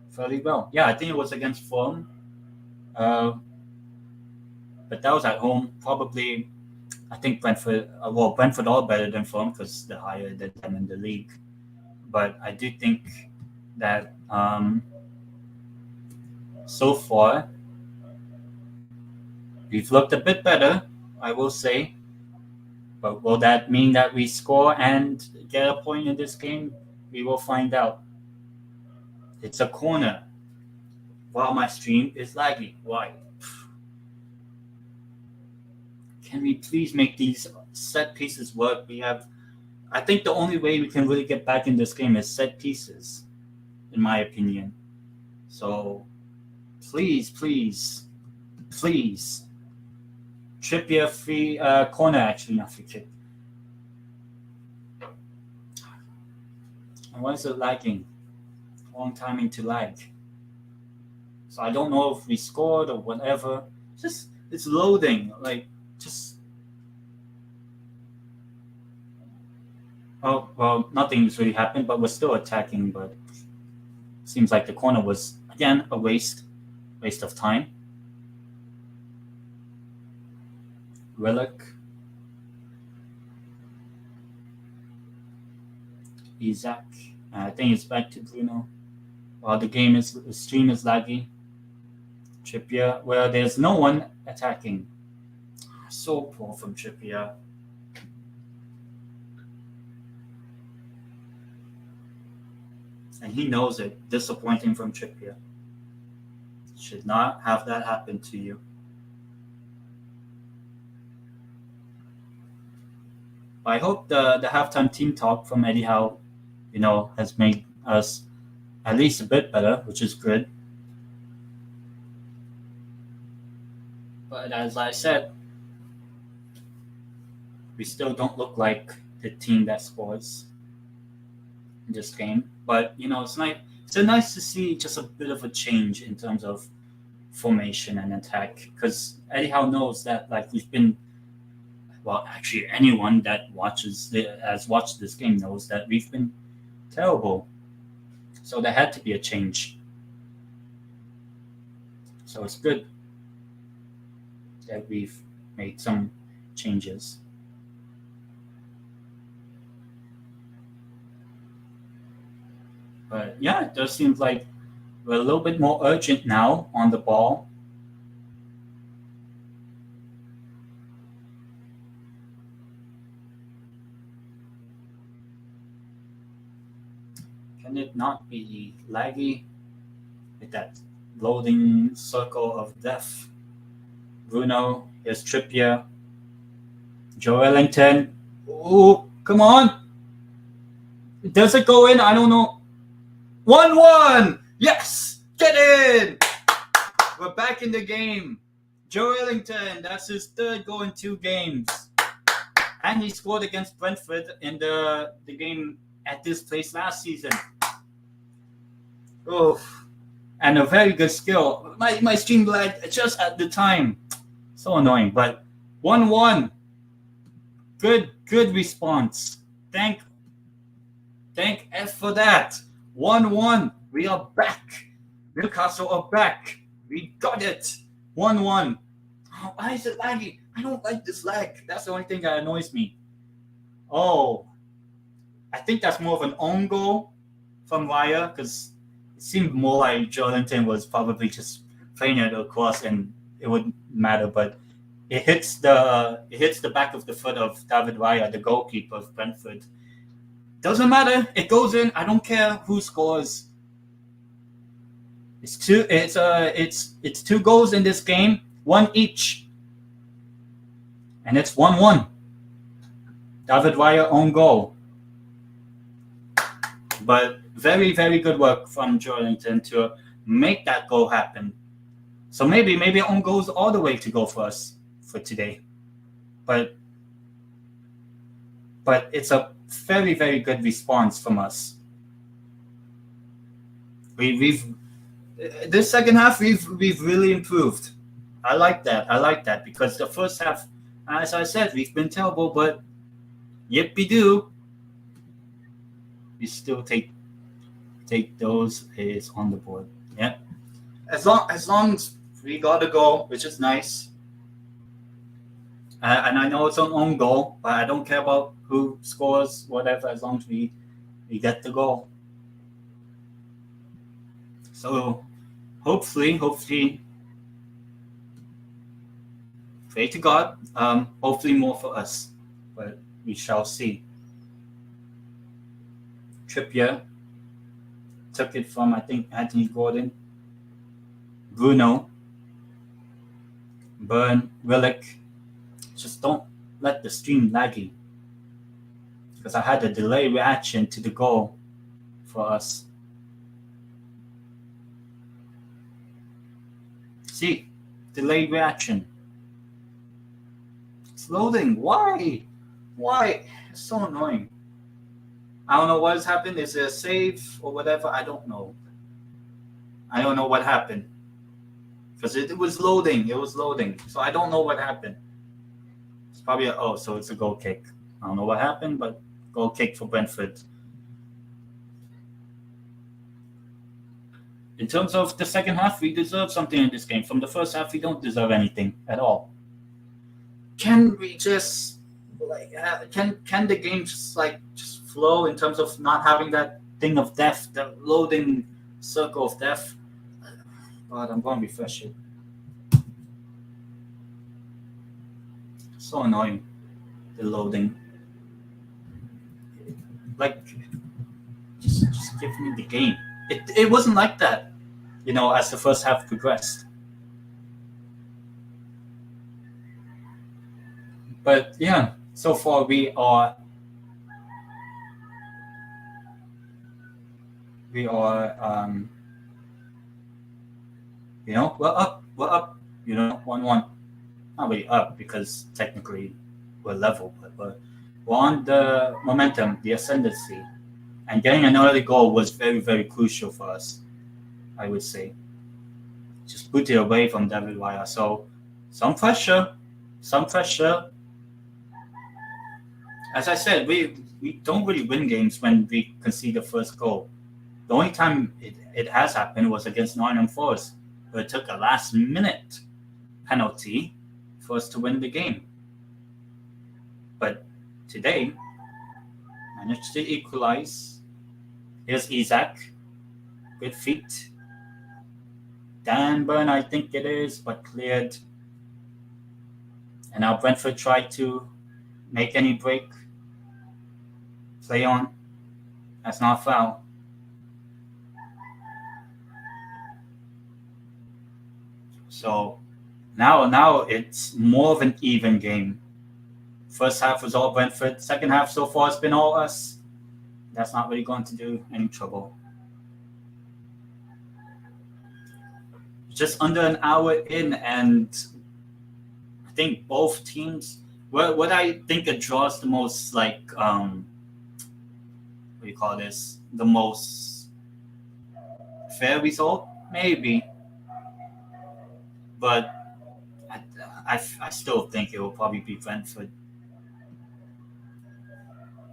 fairly well. Yeah, I think it was against Fulham. But that was at home. Probably, I think Brentford are better than Fulham because they're higher than them in the league. But I do think that so far, we've looked a bit better, I will say. But will that mean that we score and get a point in this game? We will find out. It's a corner. Wow, my stream is lagging. Why? Can we please make these set pieces work? I think the only way we can really get back in this game is set pieces, in my opinion. So, please. Trippier free corner, actually, not free kick. And why is it lagging? Long time into lag. So I don't know if we scored or whatever. Just it's loading. Like just oh well, nothing's really happened, but we're still attacking. But seems like the corner was again a waste of time. Relic. Isaac. I think it's back to Bruno. While the stream is laggy. Trippier, well, there's no one attacking. So poor from Trippier. And he knows it. Disappointing from Trippier. Should not have that happen to you. I hope the halftime team talk from Eddie Howe, has made us at least a bit better, which is good. But as I said, we still don't look like the team that scores in this game. But it's nice. It's nice to see just a bit of a change in terms of formation and attack, because Eddie Howe knows that we've been. Well, actually, anyone that has watched this game knows that we've been terrible. So there had to be a change. So it's good that we've made some changes. But yeah, it does seem like we're a little bit more urgent now on the ball. Can it not be laggy with that loading circle of death? Bruno, here's Trippier. Joe Ellington. Oh, come on. Does it go in? I don't know. 1-1. Yes. Get in. We're back in the game. Joe Ellington, that's his third goal in 2 games. And he scored against Brentford in the game at this place last season. Oh, and a very good skill. My stream lagged just at the time. So annoying, but 1-1. Good response. Thank F for that. 1-1. We are back. Newcastle are back. We got it. 1-1. Oh, why is it laggy? I don't like this lag. That's the only thing that annoys me. Oh, I think that's more of an own goal from Raya, because it seemed more like Joelinton was probably just playing it across and it wouldn't matter, but it hits the back of the foot of David Raya, the goalkeeper of Brentford. Doesn't matter. It goes in. I don't care who scores. It's 2 goals in this game, 1 each, and it's 1-1. David Raya own goal. But very, very good work from Joelinton to make that goal happen. So maybe own goals all the way to go for us for today. But it's a very, very good response from us. We've this second half we've really improved. I like that because the first half, as I said, we've been terrible, but yippee-doo, we still take those is on the board. Yeah, as long as we got a goal, which is nice. And I know it's an own goal, but I don't care about who scores, whatever, as long as we get the goal. So hopefully, pray to God, hopefully more for us, but we shall see. Trippier took it from, I think, Anthony Gordon, Bruno, Burn, Willock. Just don't let the stream laggy, because I had a delay reaction to the goal for us. See, delayed reaction. It's loading. Why? It's so annoying. I don't know what has happened. Is it a save or whatever? I don't know. I don't know what happened because it was loading. It was loading. So I don't know what happened. It's probably so it's a goal kick. I don't know what happened, but goal kick for Brentford. In terms of the second half, we deserve something in this game. From the first half, we don't deserve anything at all. Can we just can the game just flow in terms of not having that thing of death, the loading circle of death? God, I'm going to refresh it. So annoying, the loading. Like, just give me the game. It wasn't like that, as the first half progressed. But yeah, so far we are we're up, 1-1. Not really up because technically we're level, but we're on the momentum, the ascendancy, and getting an early goal was very, very crucial for us, I would say. Just put it away from David Raya. So some pressure. As I said, we don't really win games when we concede the first goal. The only time it has happened was against Nottingham Forest, where it took a last-minute penalty for us to win the game. But today, managed to equalize. Here's Isak. Good feet. Dan Burn, I think it is, but cleared. And now Brentford tried to make any break. Play on. That's not a foul. So now it's more of an even game. First half was all Brentford. Second half so far has been all us. That's not really going to do any trouble. Just under an hour in, and I think both teams. What I think it draws the most, what do you call this? The most fair result, maybe. But I still think it will probably be Brentford.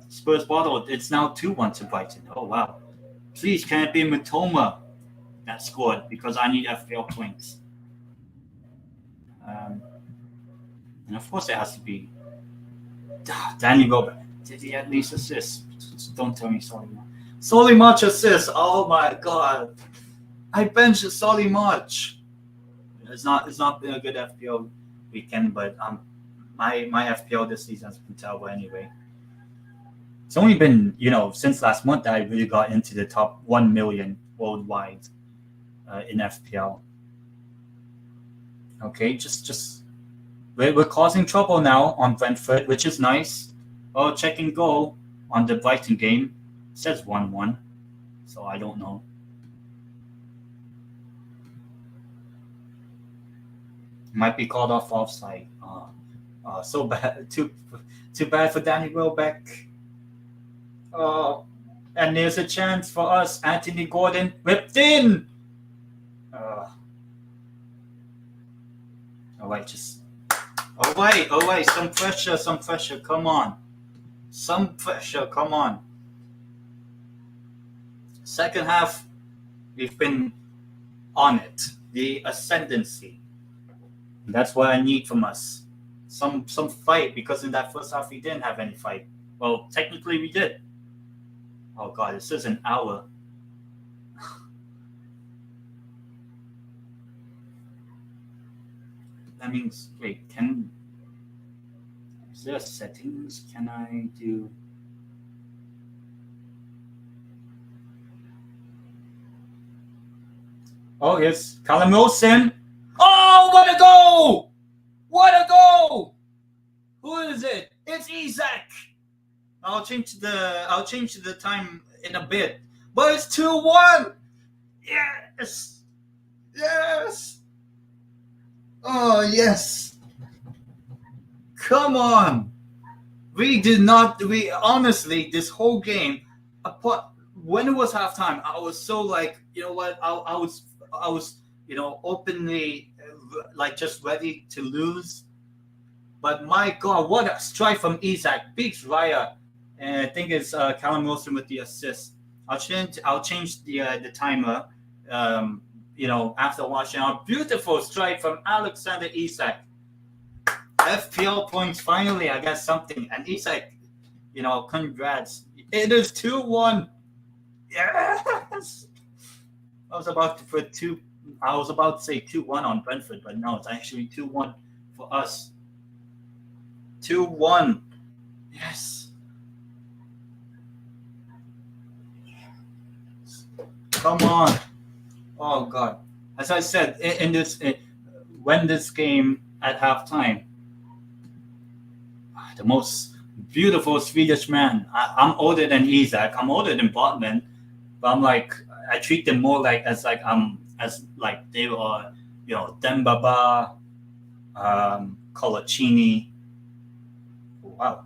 Spurs bottled. It's now 2-1 to Brighton. Oh, wow. Please, can it be Matoma that scored? Because I need FPL points. And of course it has to be Danny Welbeck. Did he at least assist? Don't tell me Solly March assist. Oh my god. I benched Solly March. It's not been a good FPL weekend, but my FPL this season has been terrible anyway. It's only been, since last month that I really got into the top 1 million worldwide in FPL. Okay, just we're causing trouble now on Brentford, which is nice. Oh, checking goal on the Brighton game. It says 1-1, so I don't know. Might be called off offside. So bad. Too bad for Danny Welbeck. And there's a chance for us. Anthony Gordon whipped in. All right, some pressure. Come on. Some pressure. Come on. Second half, we've been on it. The ascendancy. That's what I need from us. Some fight, because in that first half we didn't have any fight. Well, technically we did. Oh god, this is an hour. That means, wait, is there settings? Can I do? Oh, yes, Callum Wilson. Oh, what a goal! What a goal! Who is it? It's Isak. I'll change the time in a bit. But it's 2-1. Yes. Oh, yes. Come on. We honestly, this whole game, when it was halftime, I was so like, you know what, I was, openly like just ready to lose. But my God, what a strike from Isak beats Raya, and I think it's Callum Wilson with the assist. I'll change the timer. Um, after watching our beautiful strike from Alexander Isak. FPL points finally. I got something, and Isak, congrats. It is 2-1. Yes. I was about to put two. I was about to say 2-1 on Brentford, but no, it's actually 2-1 for us. 2-1. Yes. Come on. Oh God. As I said, when this game at halftime, the most beautiful Swedish man. I'm older than Isak. I'm older than Botman, but I treat them more like as they are, Dembaba, Colaccini. Wow.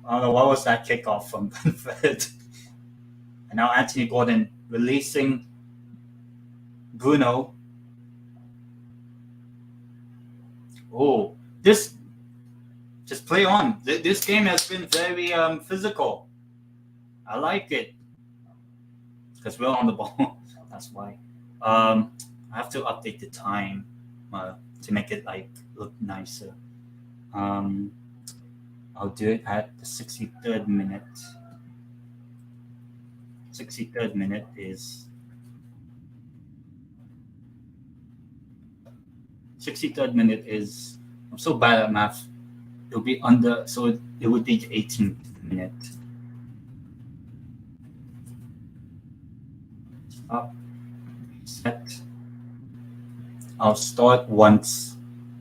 I don't know what was that kickoff from Brentford. And now Anthony Gordon releasing Bruno. Oh, this just play on. This game has been very physical. I like it because we're on the ball. That's why. I have to update the time to make it look nicer. I'll do it at the 63rd minute. 63rd minute is 63rd minute is. I'm so bad at math. It'll be under, so it would be the 18th minute. Up, set. I'll start once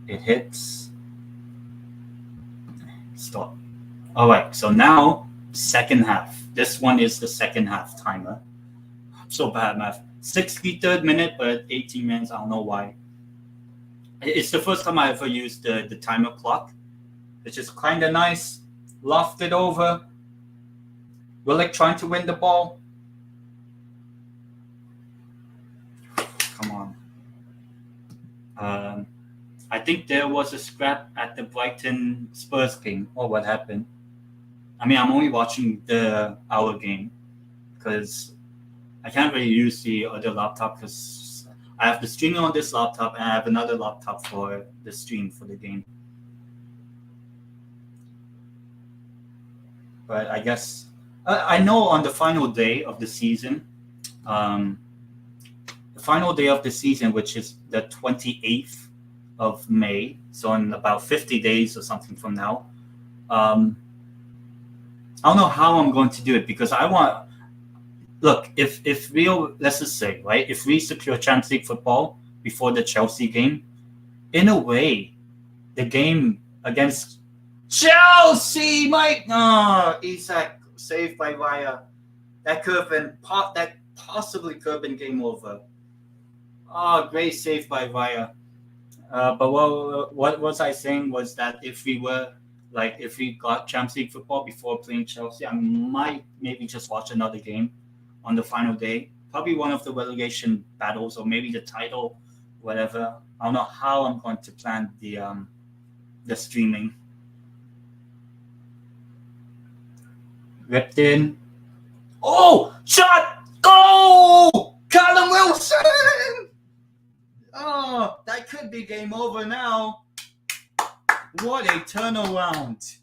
it hits. Stop. All right. So now second half. This one is the second half timer. I'm so bad at math. 63rd minute, but 18 minutes. I don't know why. It's the first time I ever used the timer clock. It's just kind of nice. Lofted over. Willick trying to win the ball. Come on. I think there was a scrap at the Brighton Spurs game. Oh, what happened? I mean, I'm only watching our game because I can't really use the other laptop because I have the streaming on this laptop and I have another laptop for the stream for the game. But I guess I know on the final day of the season, which is the 28th of May, so in about 50 days or something from now, I don't know how I'm going to do it because I want. Look, if let's just say, right, if we secure Champions League football before the Chelsea game, in a way, the game against Chelsea might Isak saved by Raya. That could have been possibly could have been game over. Oh, great save by Raya. But what was I saying was that if we got Champions League football before playing Chelsea, I might maybe just watch another game on the final day. Probably one of the relegation battles or maybe the title, whatever. I don't know how I'm going to plan the streaming. Ripped in. Oh! Shot! Go! Callum Wilson! Oh, that could be game over now. What a turnaround.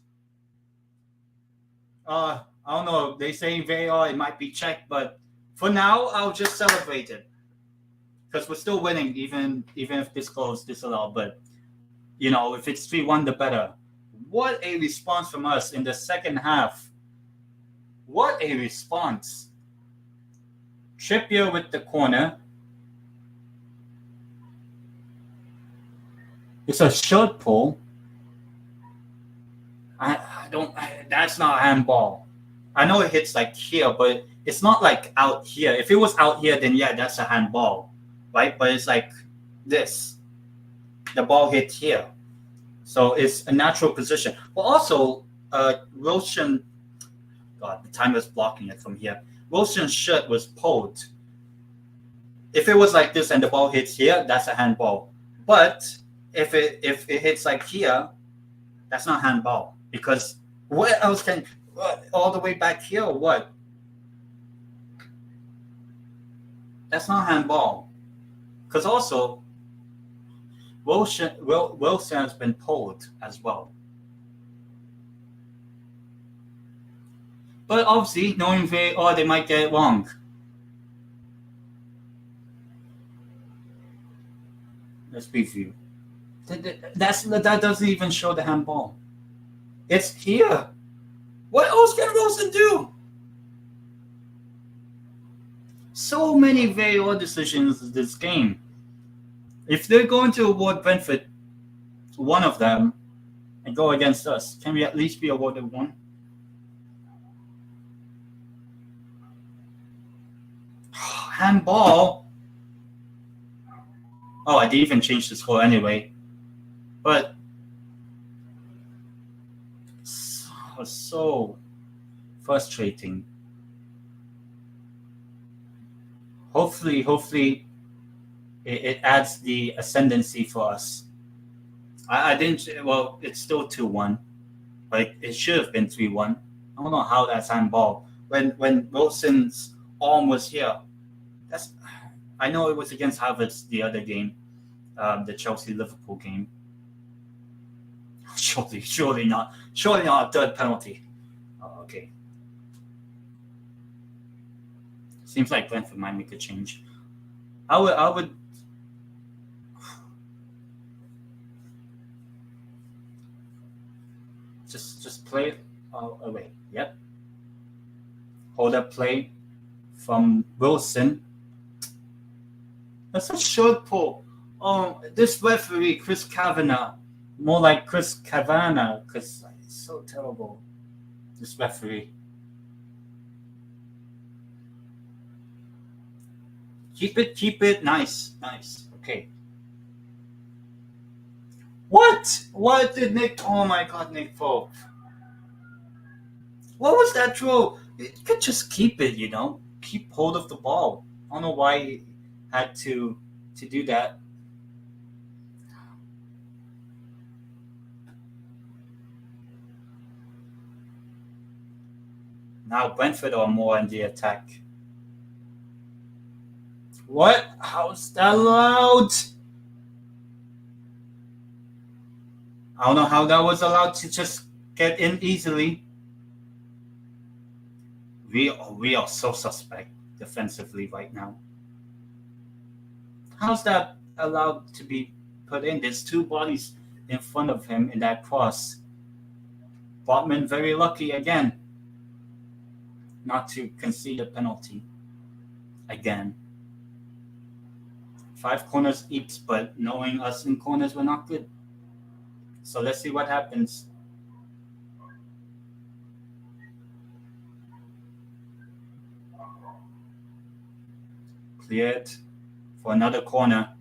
I don't know. They say VAR, it might be checked, but for now, I'll just celebrate it. Because we're still winning, even if this goes disallowed. But, if it's 3-1, the better. What a response from us in the second half. What a response. Trippier with the corner. It's a short pull. That's not a handball. I know it hits here, but it's not out here. If it was out here, then yeah, that's a handball, right? But it's like this. The ball hit here. So it's a natural position. But also, Wilson God, the timer's blocking it from here. Wilson's shirt was pulled. If it was like this and the ball hits here, that's a handball. But if it hits like here, that's not handball. Because what else can all the way back here or what? That's not handball. Because also Wilson has been pulled as well. But obviously, knowing they might get it wrong. Let's review. That doesn't even show the handball. It's here. What else can Wilson do? So many very odd decisions in this game. If they're going to award Brentford one of them and go against us, can we at least be awarded one? Handball. Oh, I didn't even change the score anyway. But so frustrating. Hopefully it adds the ascendancy for us. I didn't. Well, it's still 2-1, but it should have been 3-1. I don't know how that's handball. When Wilson's arm was here, I know it was against Havertz the other game, the Chelsea-Liverpool game. Surely not a third penalty. Oh, okay. Seems like Brentford might make a change. I would. Just play. Oh wait. Yep. Hold up play from Wilson. That's a short pull. Oh, this referee, Chris Kavanagh, more like Chris Kavanagh, because it's so terrible. This referee. Keep it. Nice. Okay. What did Nick? Oh my God, Nick Pope. What was that throw? You could just keep it, keep hold of the ball. I don't know why he had to do that. Now Brentford are more in the attack. What? How's that allowed? I don't know how that was allowed to just get in easily. We are so suspect defensively right now. How's that allowed to be put in? There's two bodies in front of him in that cross. Botman very lucky again not to concede a penalty again. 5 corners each, but knowing us in corners, we're not good. So let's see what happens. Cleared for another corner.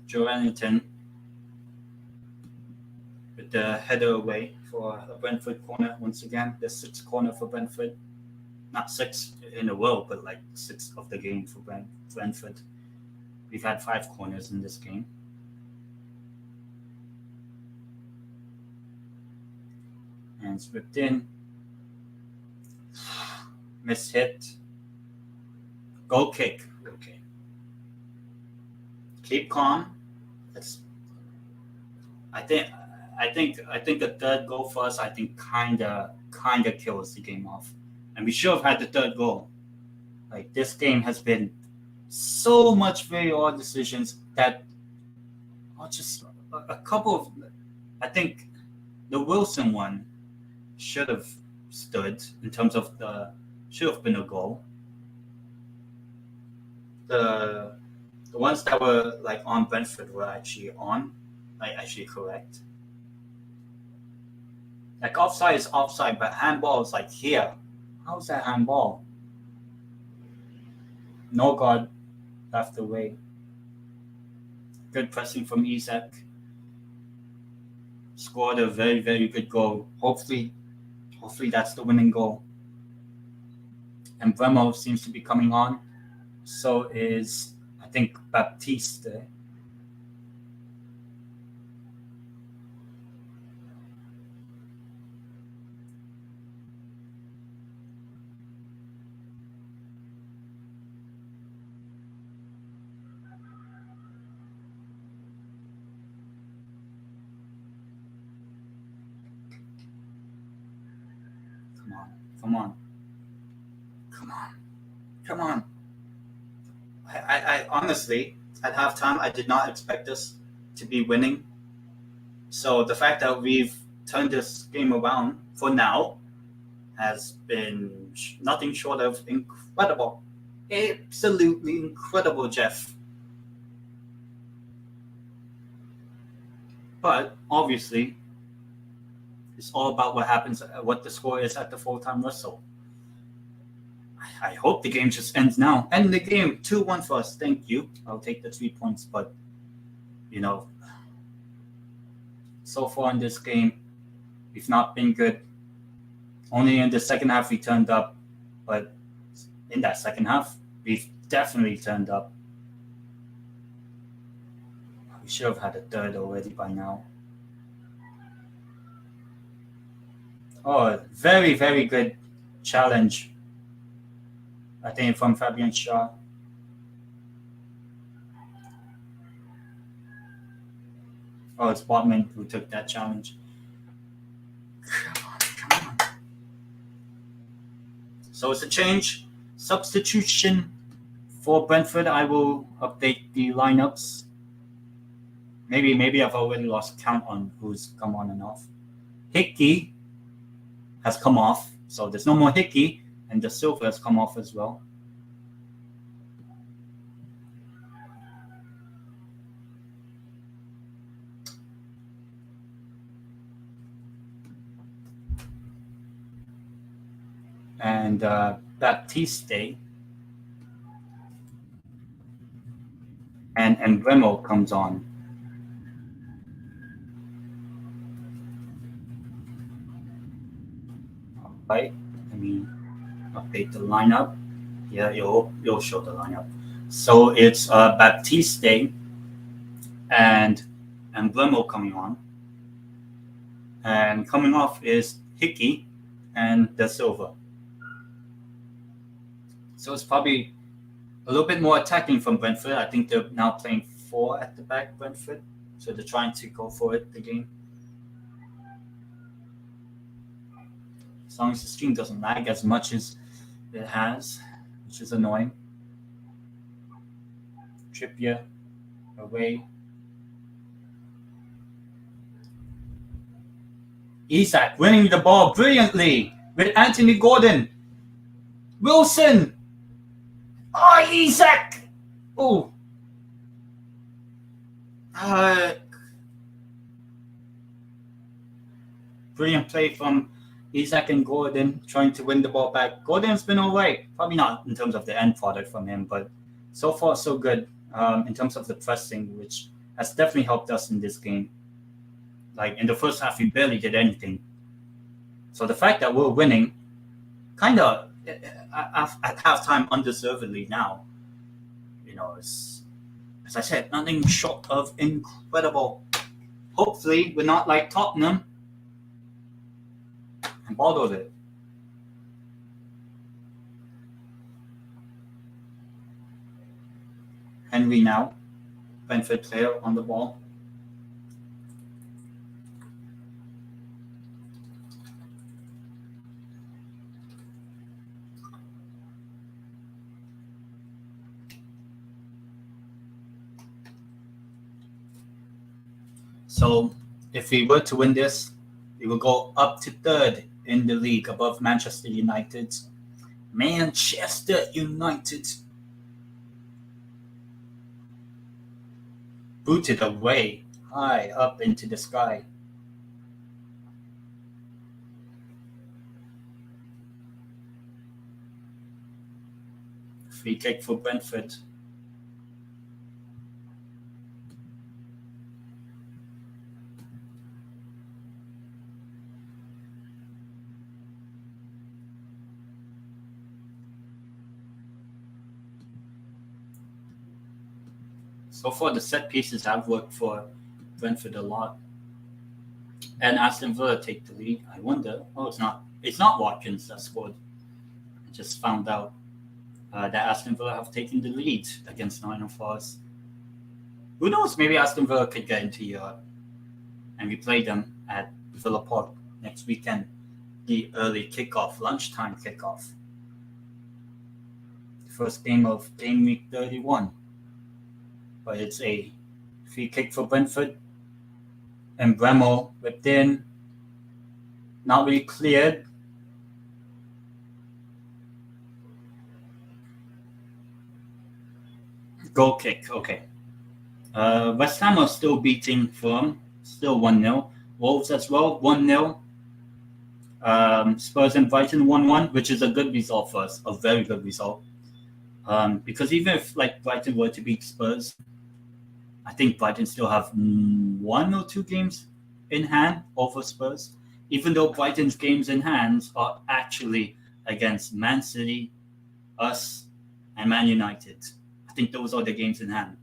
Joelinton with the header away for a Brentford corner once again. The 6th corner for Brentford. Not 6 in a row, but like 6 of the game for Brentford. We've had 5 corners in this game. And it's whipped in. Miss hit. Goal kick. Okay. Keep calm. I think the third goal for us, I think kinda kills the game off. And we should have had the third goal. Like, this game has been so much very odd decisions that just a couple of, I think the Wilson one should have stood in terms of should have been a goal. The ones that were like on Brentford were actually correct. Like, offside is offside, but handball is like here. How's that handball? No guard left away. Good pressing from Isak. Scored a very, very good goal. Hopefully Hopefully that's the winning goal. And Bremo seems to be coming on. So is, I think, Baptiste. Come on. Come on. I honestly, at halftime, I did not expect us to be winning. So the fact that we've turned this game around for now has been nothing short of incredible. Absolutely incredible, Jeff. But obviously, it's all about what happens, what the score is at the full-time whistle. I hope the game just ends now. End the game 2-1 for us. Thank you. I'll take the 3 points. But, so far in this game, we've not been good. Only in the second half we turned up. But in that second half, we've definitely turned up. We should have had a third already by now. Oh, very, very good challenge. I think from Fabian Shaw. Oh, it's Botman who took that challenge. Come on. So it's a change. Substitution for Brentford. I will update the lineups. Maybe I've already lost count on who's come on and off. Hickey has come off, so there's no more Hickey, and the Silva has come off as well. And Baptiste and Remo comes on. Right? Let me update the lineup. Yeah, you'll show the lineup. So it's Baptiste and Remo coming on. And coming off is Hickey and Da Silva. So it's probably a little bit more attacking from Brentford. I think they're now playing 4 at the back, Brentford. So they're trying to go for it, the game. As long as the stream doesn't lag as much as it has, which is annoying. Trippier away. Isak winning the ball brilliantly with Anthony Gordon. Wilson. Oh, Isak. Oh. Brilliant play from Isak and Gordon trying to win the ball back. Gordon's been all right. Probably not in terms of the end product from him, but so far so good in terms of the pressing, which has definitely helped us in this game. Like in the first half, we barely did anything. So the fact that we're winning, kind of at halftime, undeservedly now, is, as I said, nothing short of incredible. Hopefully, we're not like Tottenham and bottled it. Henry now, Brentford player on the ball. So if we were to win this, we will go up to 3rd in the league above Manchester United. Manchester United. Booted away, high up into the sky. Free kick for Brentford. So far, the set pieces have worked for Brentford a lot, and Aston Villa take the lead. I wonder. Oh, it's not. It's not Watkins that scored. I just found out that Aston Villa have taken the lead against Nottingham Forest. Who knows? Maybe Aston Villa could get into Europe, and we play them at Villa Park next weekend. The early kickoff, lunchtime kickoff. First game of game week 31. But it's a free kick for Brentford. And Bremo whipped in. Not really cleared. Goal kick, okay. West Ham are still beating Fulham, still 1-0. Wolves as well, 1-0. Spurs and Brighton 1-1, which is a good result for us, a very good result. Because even if Brighton were to beat Spurs, I think Brighton still have 1 or 2 games in hand over Spurs, even though Brighton's games in hand are actually against Man City, us, and Man United. I think those are the games in hand.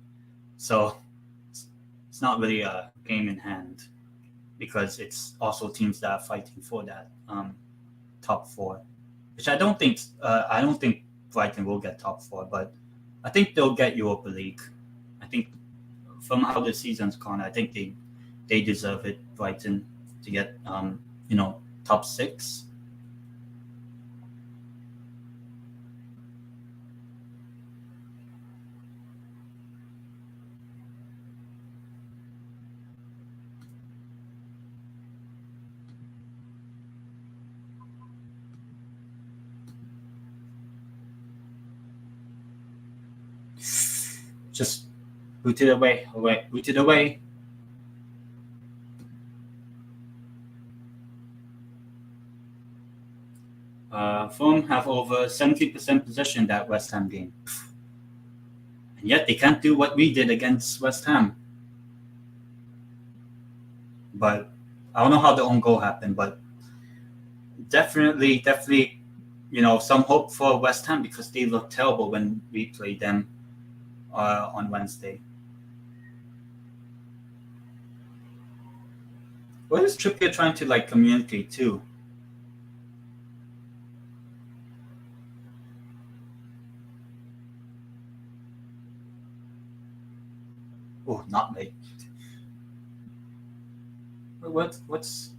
So it's not really a game in hand because it's also teams that are fighting for that top 4, which I don't think Brighton will get top 4, but I think they'll get Europa League. I think from how the season's gone, I think they deserve it, Brighton, to get top 6. Just boot it away, boot it away. Fulham have over 70% possession that West Ham game. And yet they can't do what we did against West Ham. But I don't know how the own goal happened, but definitely, some hope for West Ham because they looked terrible when we played them on Wednesday. What is Trippier trying to communicate to? Oh, not late. What's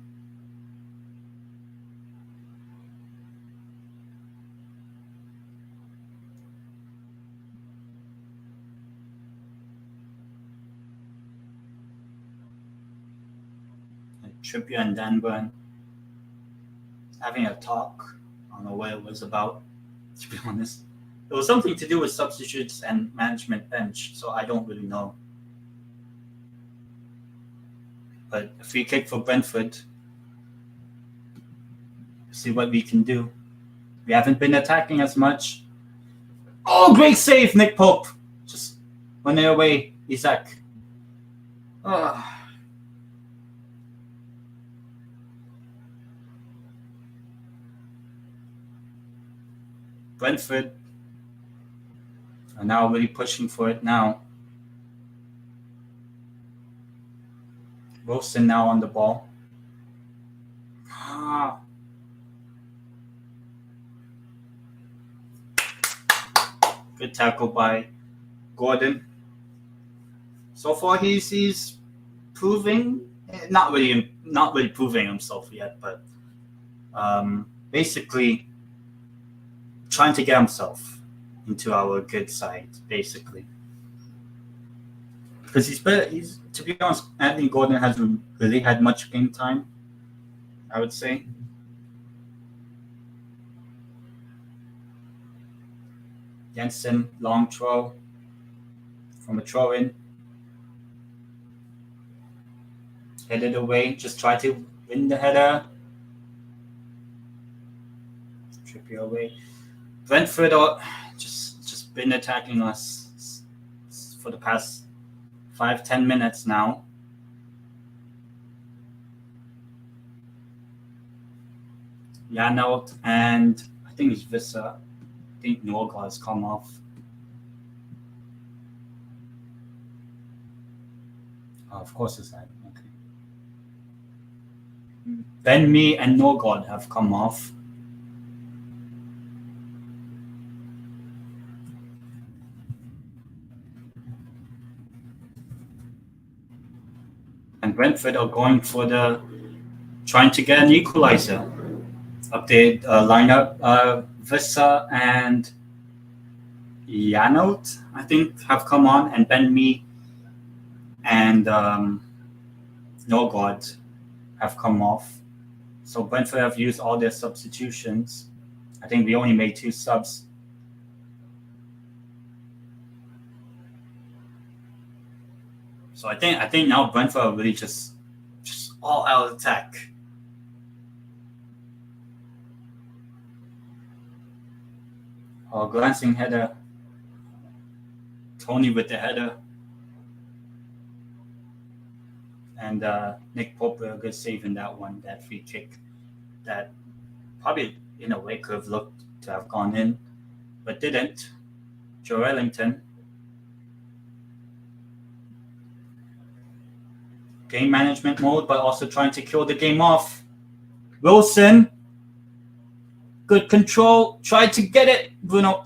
Trippier and Dan Burn having a talk? I don't know what it was about, to be honest. It was something to do with substitutes and management bench, so I don't really know. But a free kick for Brentford. See what we can do. We haven't been attacking as much. Oh, great save, Nick Pope. Just went it away, Isaac. Brentford are now really pushing for it now. Wilson now on the ball. Good tackle by Gordon. So far, he's proving, not really proving himself yet, but basically trying to get himself into our good side, basically. Because he's to be honest, Anthony Gordon hasn't really had much game time, I would say. Jensen, long throw from a throw-in. Headed away, just try to win the header. Trippier away. Brentford are just been attacking us for the past 5-10 minutes now. Janelt and I think it's Vissa. I think Norgard has come off. Of course it's that. Okay. Ben Mee and Norgard have come off. And Brentford are going for trying to get an equalizer. Update lineup. Vissa and Janot, I think, have come on, and Ben Mee and Norgard have come off. So Brentford have used all their substitutions. I think we only made 2 subs. So I think now Brentford are really just all out attack. Glancing header. Tony with the header. And Nick Pope a good save in that one, that free kick that probably in a way could have looked to have gone in, but didn't. Joe Ellington. Game management mode, but also trying to kill the game off. Wilson. Good control. Tried to get it. Bruno.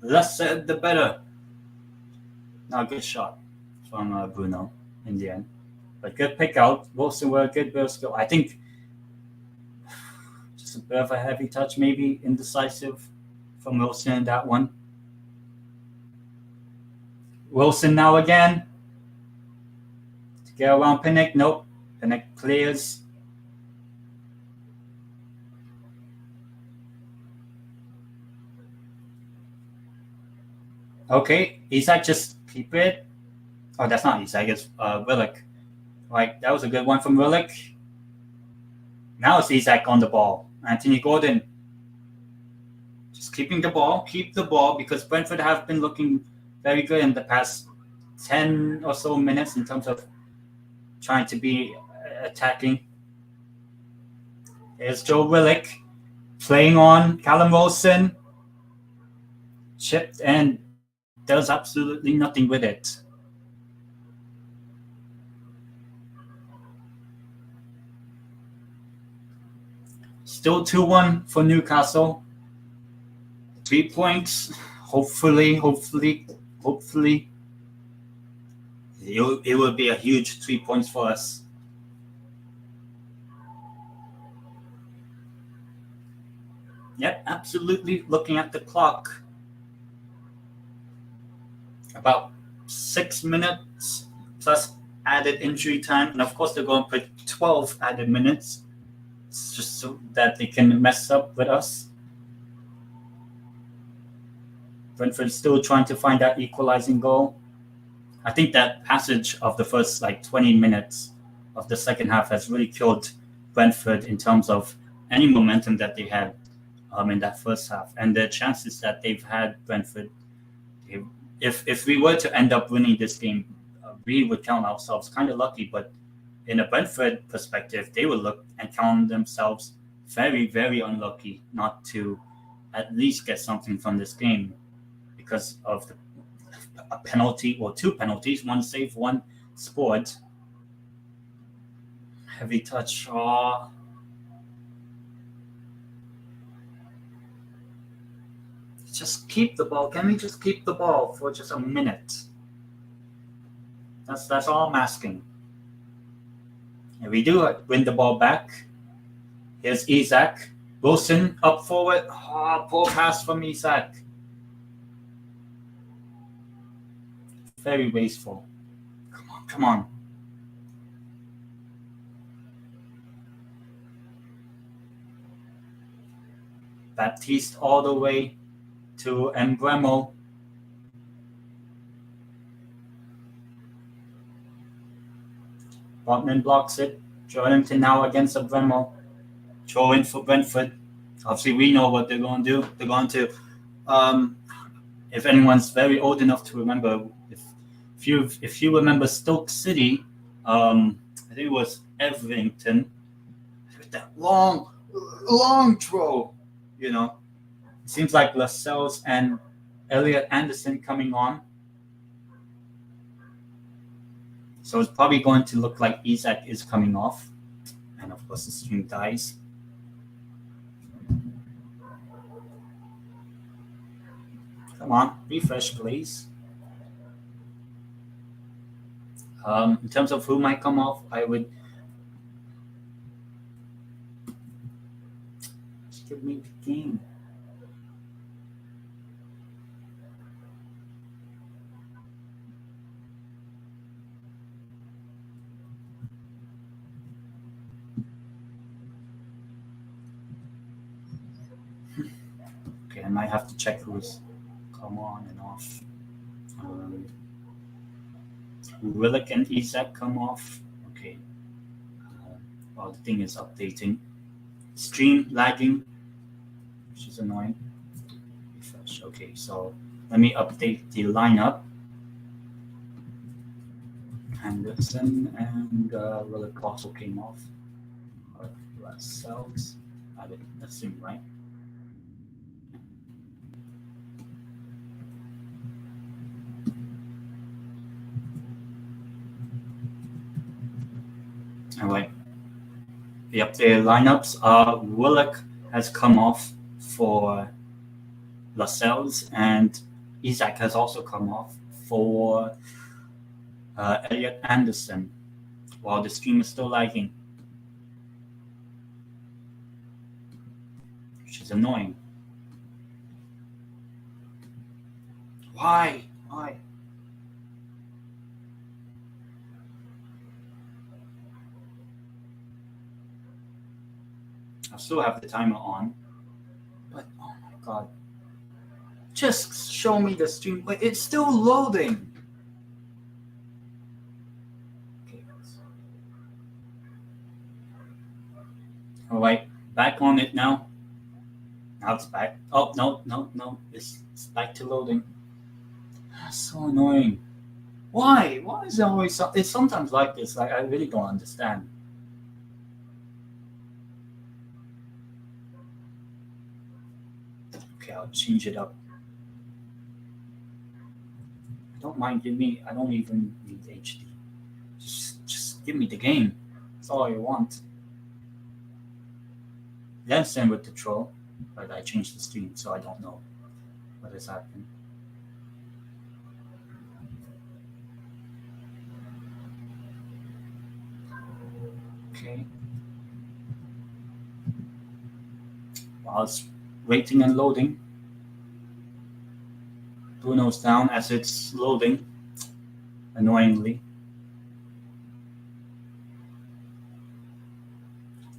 Less said, the better. Not a good shot from Bruno in the end. But good pick out. Wilson with a good bit of skill. I think just a bit of a heavy touch, maybe indecisive from Wilson in that one. Wilson now again. To get around Pinnock. Nope. Pinnock clears. Okay. Isak just keep it. Oh, that's not Isak. It's Willock. Right. That was a good one from Willock. Now it's Isak on the ball. Anthony Gordon. Just keeping the ball. Keep the ball because Brentford have been looking very good in the past 10 or so minutes in terms of trying to be attacking. Here's Joe Willock playing on Callum Wilson. Chipped and does absolutely nothing with it. Still 2-1 for Newcastle. 3 points. Hopefully. It will be a huge 3 points for us. Yep, absolutely. Looking at the clock. About 6 minutes plus added injury time. And of course, they're going to put 12 added minutes just so that they can mess up with us. Brentford still trying to find that equalizing goal. I think that passage of the first 20 minutes of the second half has really killed Brentford in terms of any momentum that they had in that first half. And the chances that they've had, Brentford, if we were to end up winning this game, we would count ourselves kind of lucky. But in a Brentford perspective, they would look and count themselves very, very unlucky not to at least get something from this game because of a penalty or 2 penalties, 1 save, 1 scored. Heavy touch. Just keep the ball. Can we just keep the ball for just a minute? That's all I'm asking. And we do win the ball back. Here's Isak. Wilson up forward. Poor pass from Isak. Very wasteful. Come on. Baptiste all the way to Embremo. Botman blocks it. Jordan now against Embremo. Throw in for Brentford. Obviously, we know what they're going to do. They're going to, if anyone's very old enough to remember, if you remember Stoke City, I think it was Everington, with that long throw, It seems like Lascelles and Elliot Anderson coming on. So it's probably going to look like Isaac is coming off. And of course the stream dies. Come on, refresh please. In terms of who might come off, I would just give me the game. Okay, I might have to check who's come on and off. Willock and Isaac come off. Okay. While the thing is updating. Stream lagging, which is annoying. Refresh. Okay, so let me update the lineup. Henderson and Willock also came off. Lascelles. I would assume, right? All right. The updated lineups. Willock has come off for Lascelles, and Isaac has also come off for Elliot Anderson, while the stream is still lagging, which is annoying. Why? I still have the timer on, but oh my god. Just show me the stream. Wait, it's still loading. Okay. All right, back on it now. Now it's back. Oh, no. It's back to loading. That's so annoying. Why? Why is it always so? It's sometimes like this. Like, I really don't understand. Okay, I'll change it up. I don't mind. I don't even need HD. Just give me the game. That's all I want. Then same with the troll, but I changed the stream, so I don't know what has happened. Okay. While it's waiting and loading, Bruno's down as it's loading, annoyingly.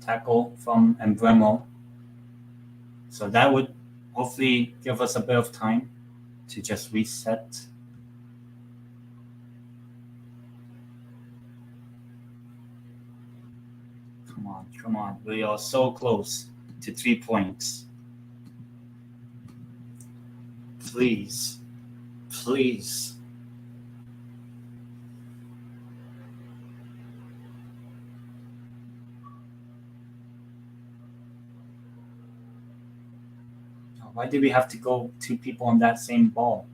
Tackle from Embremo. So that would hopefully give us a bit of time to just reset. Come on. We are so close to 3 points. Please. Why did we have to go 2 people on that same ball?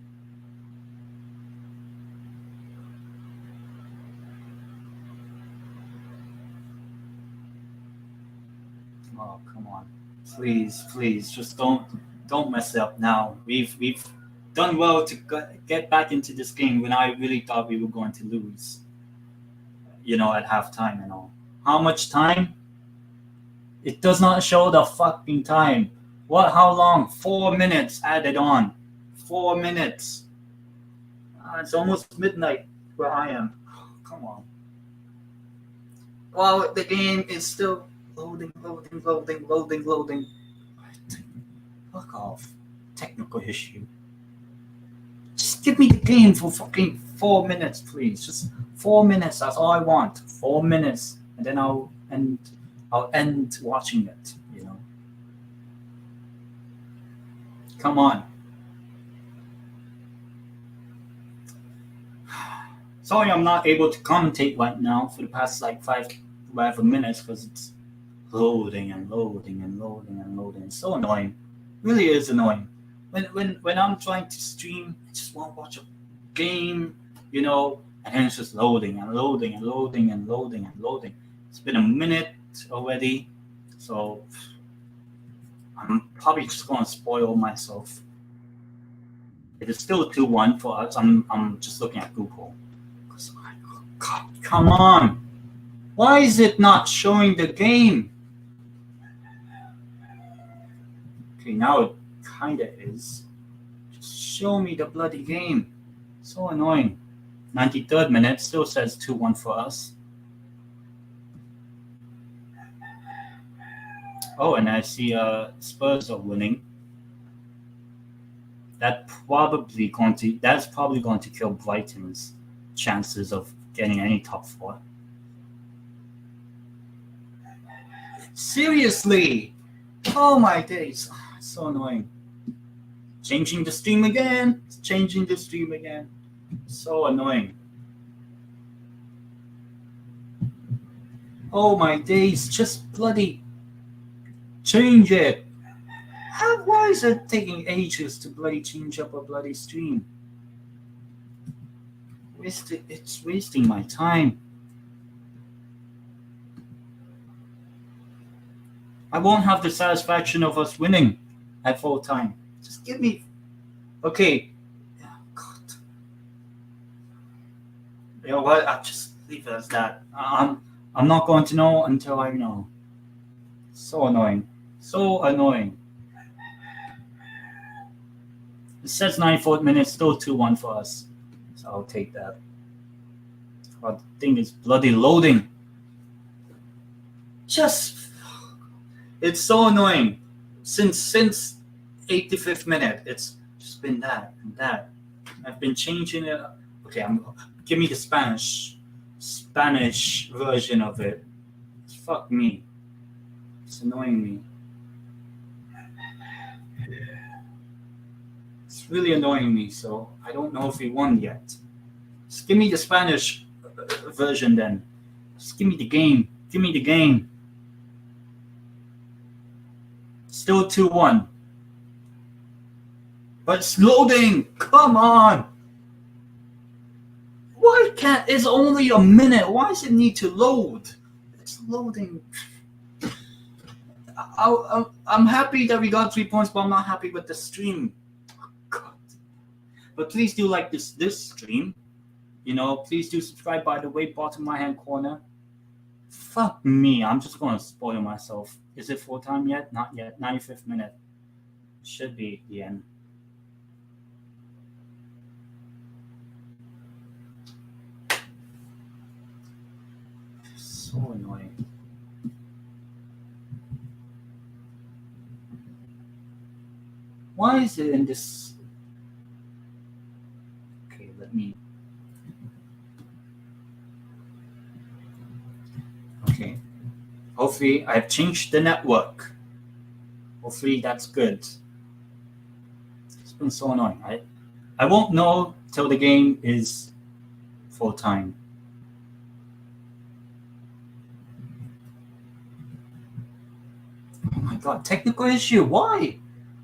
Oh, come on. Please, just don't mess it up now. We've done well to get back into this game when I really thought we were going to lose. At halftime and all. How much time? It does not show the fucking time. What? How long? 4 minutes added on. 4 minutes. It's almost midnight where I am. Come on. Well, the game is still loading. Fuck off. Technical issue. Just give me the game for fucking 4 minutes, please. Just 4 minutes. That's all I want. 4 minutes, and then I'll end watching it. Come on. Sorry, I'm not able to commentate right now for the past 5 minutes because it's loading. It's so annoying. It really is annoying. When I'm trying to stream, I just want to watch a game, And then it's just loading and loading and loading and loading and loading. It's been a minute already, so I'm probably just going to spoil myself. It is still 2-1 for us. I'm just looking at Google. God, come on. Why is it not showing the game? Okay, now it kind of is. Just show me the bloody game. So annoying. 93rd minute, still says 2-1 for us. Oh, and I see Spurs are winning. That's probably going to kill Brighton's chances of getting any top 4. Seriously! Oh my days. It's so annoying. Changing the stream again. So annoying. Oh my days. Just bloody change it. Why is it taking ages to bloody change up a bloody stream? It's wasting my time. I won't have the satisfaction of us winning at full time. Just give me... Okay. Oh, God. You know what? I'll just leave it as that. I'm not going to know until I know. So annoying. It says 94th minute, still 2-1 for us. So I'll take that. God, the thing is bloody loading. It's so annoying. Since 85th minute, it's just been that and that. I've been changing it. Okay, give me the Spanish version of it. Fuck me. It's annoying me. It's really annoying me, so I don't know if we won yet. Just give me the Spanish version then. Just give me the game. Still 2-1. But it's loading! Come on! Why can't... It's only a minute. Why does it need to load? It's loading. I'm happy that we got 3 points, but I'm not happy with the stream. Oh, God. But please do like this stream. Please do subscribe, by the way, bottom right hand corner. Fuck me, I'm just going to spoil myself. Is it full time yet? Not yet. 95th minute. Should be the end. So annoying. Why is it in this? Okay, let me. Okay. Hopefully, I've changed the network. Hopefully, that's good. It's been so annoying. I won't know till the game is full time. Oh my God, technical issue. Why?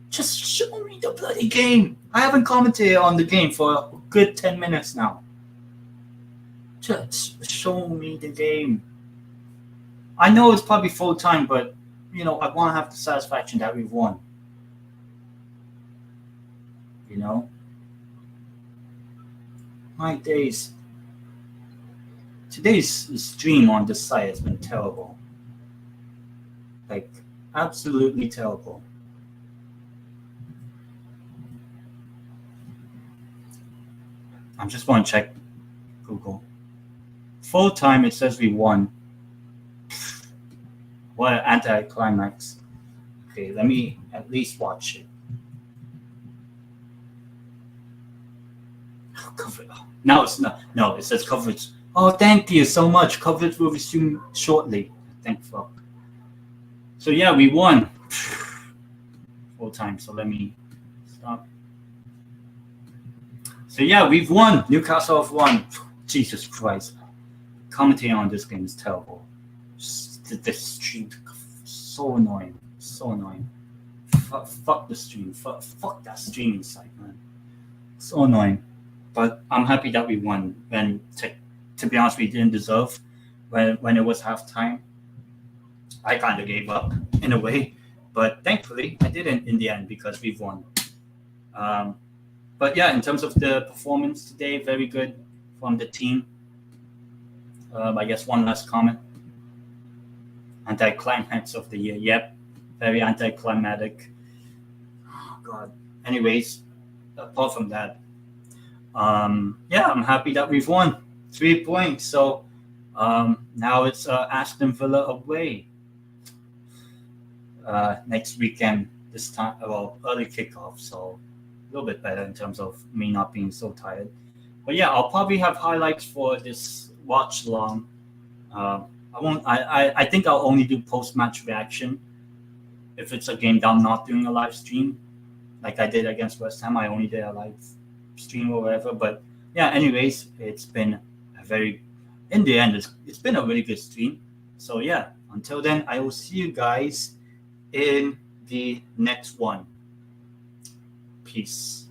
Just show me the bloody game. I haven't commented on the game for a good 10 minutes now. Just show me the game. I know it's probably full time, but I want to have the satisfaction that we've won. My days. Today's stream on this site has been terrible. Like, absolutely terrible. I'm just going to check Google. Full time, it says we won. What an anticlimax. Okay, let me at least watch it. Now it's not. No, it says coverage. Oh, thank you so much. Coverage will resume shortly. Thank fuck. So yeah, we won. Full time. So let me stop. So yeah, we've won. Newcastle have won. Jesus Christ. Commentating on this game is terrible. This stream, so annoying. Fuck the stream. Fuck that streaming site, man. So annoying. But I'm happy that we won. When to be honest, we didn't deserve. When it was halftime, I kind of gave up in a way, but thankfully I didn't in the end because we've won. Um, but yeah, in terms of the performance today, very good from the team. I guess one last comment: anticlimax of the year. Yep, very anticlimactic. Oh God. Anyways, apart from that, yeah, I'm happy that we've won 3 points. So now it's Aston Villa away next weekend. This time, well, early kickoff, so a little bit better in terms of me not being so tired. But yeah, I'll probably have highlights for this watch long. I won't. I think I'll only do post match reaction if it's a game that I'm not doing a live stream, like I did against West Ham. I only did a live stream or whatever. But yeah, anyways, it's been a very. In the end, it's been a really good stream. So yeah, until then, I will see you guys in the next one. Peace.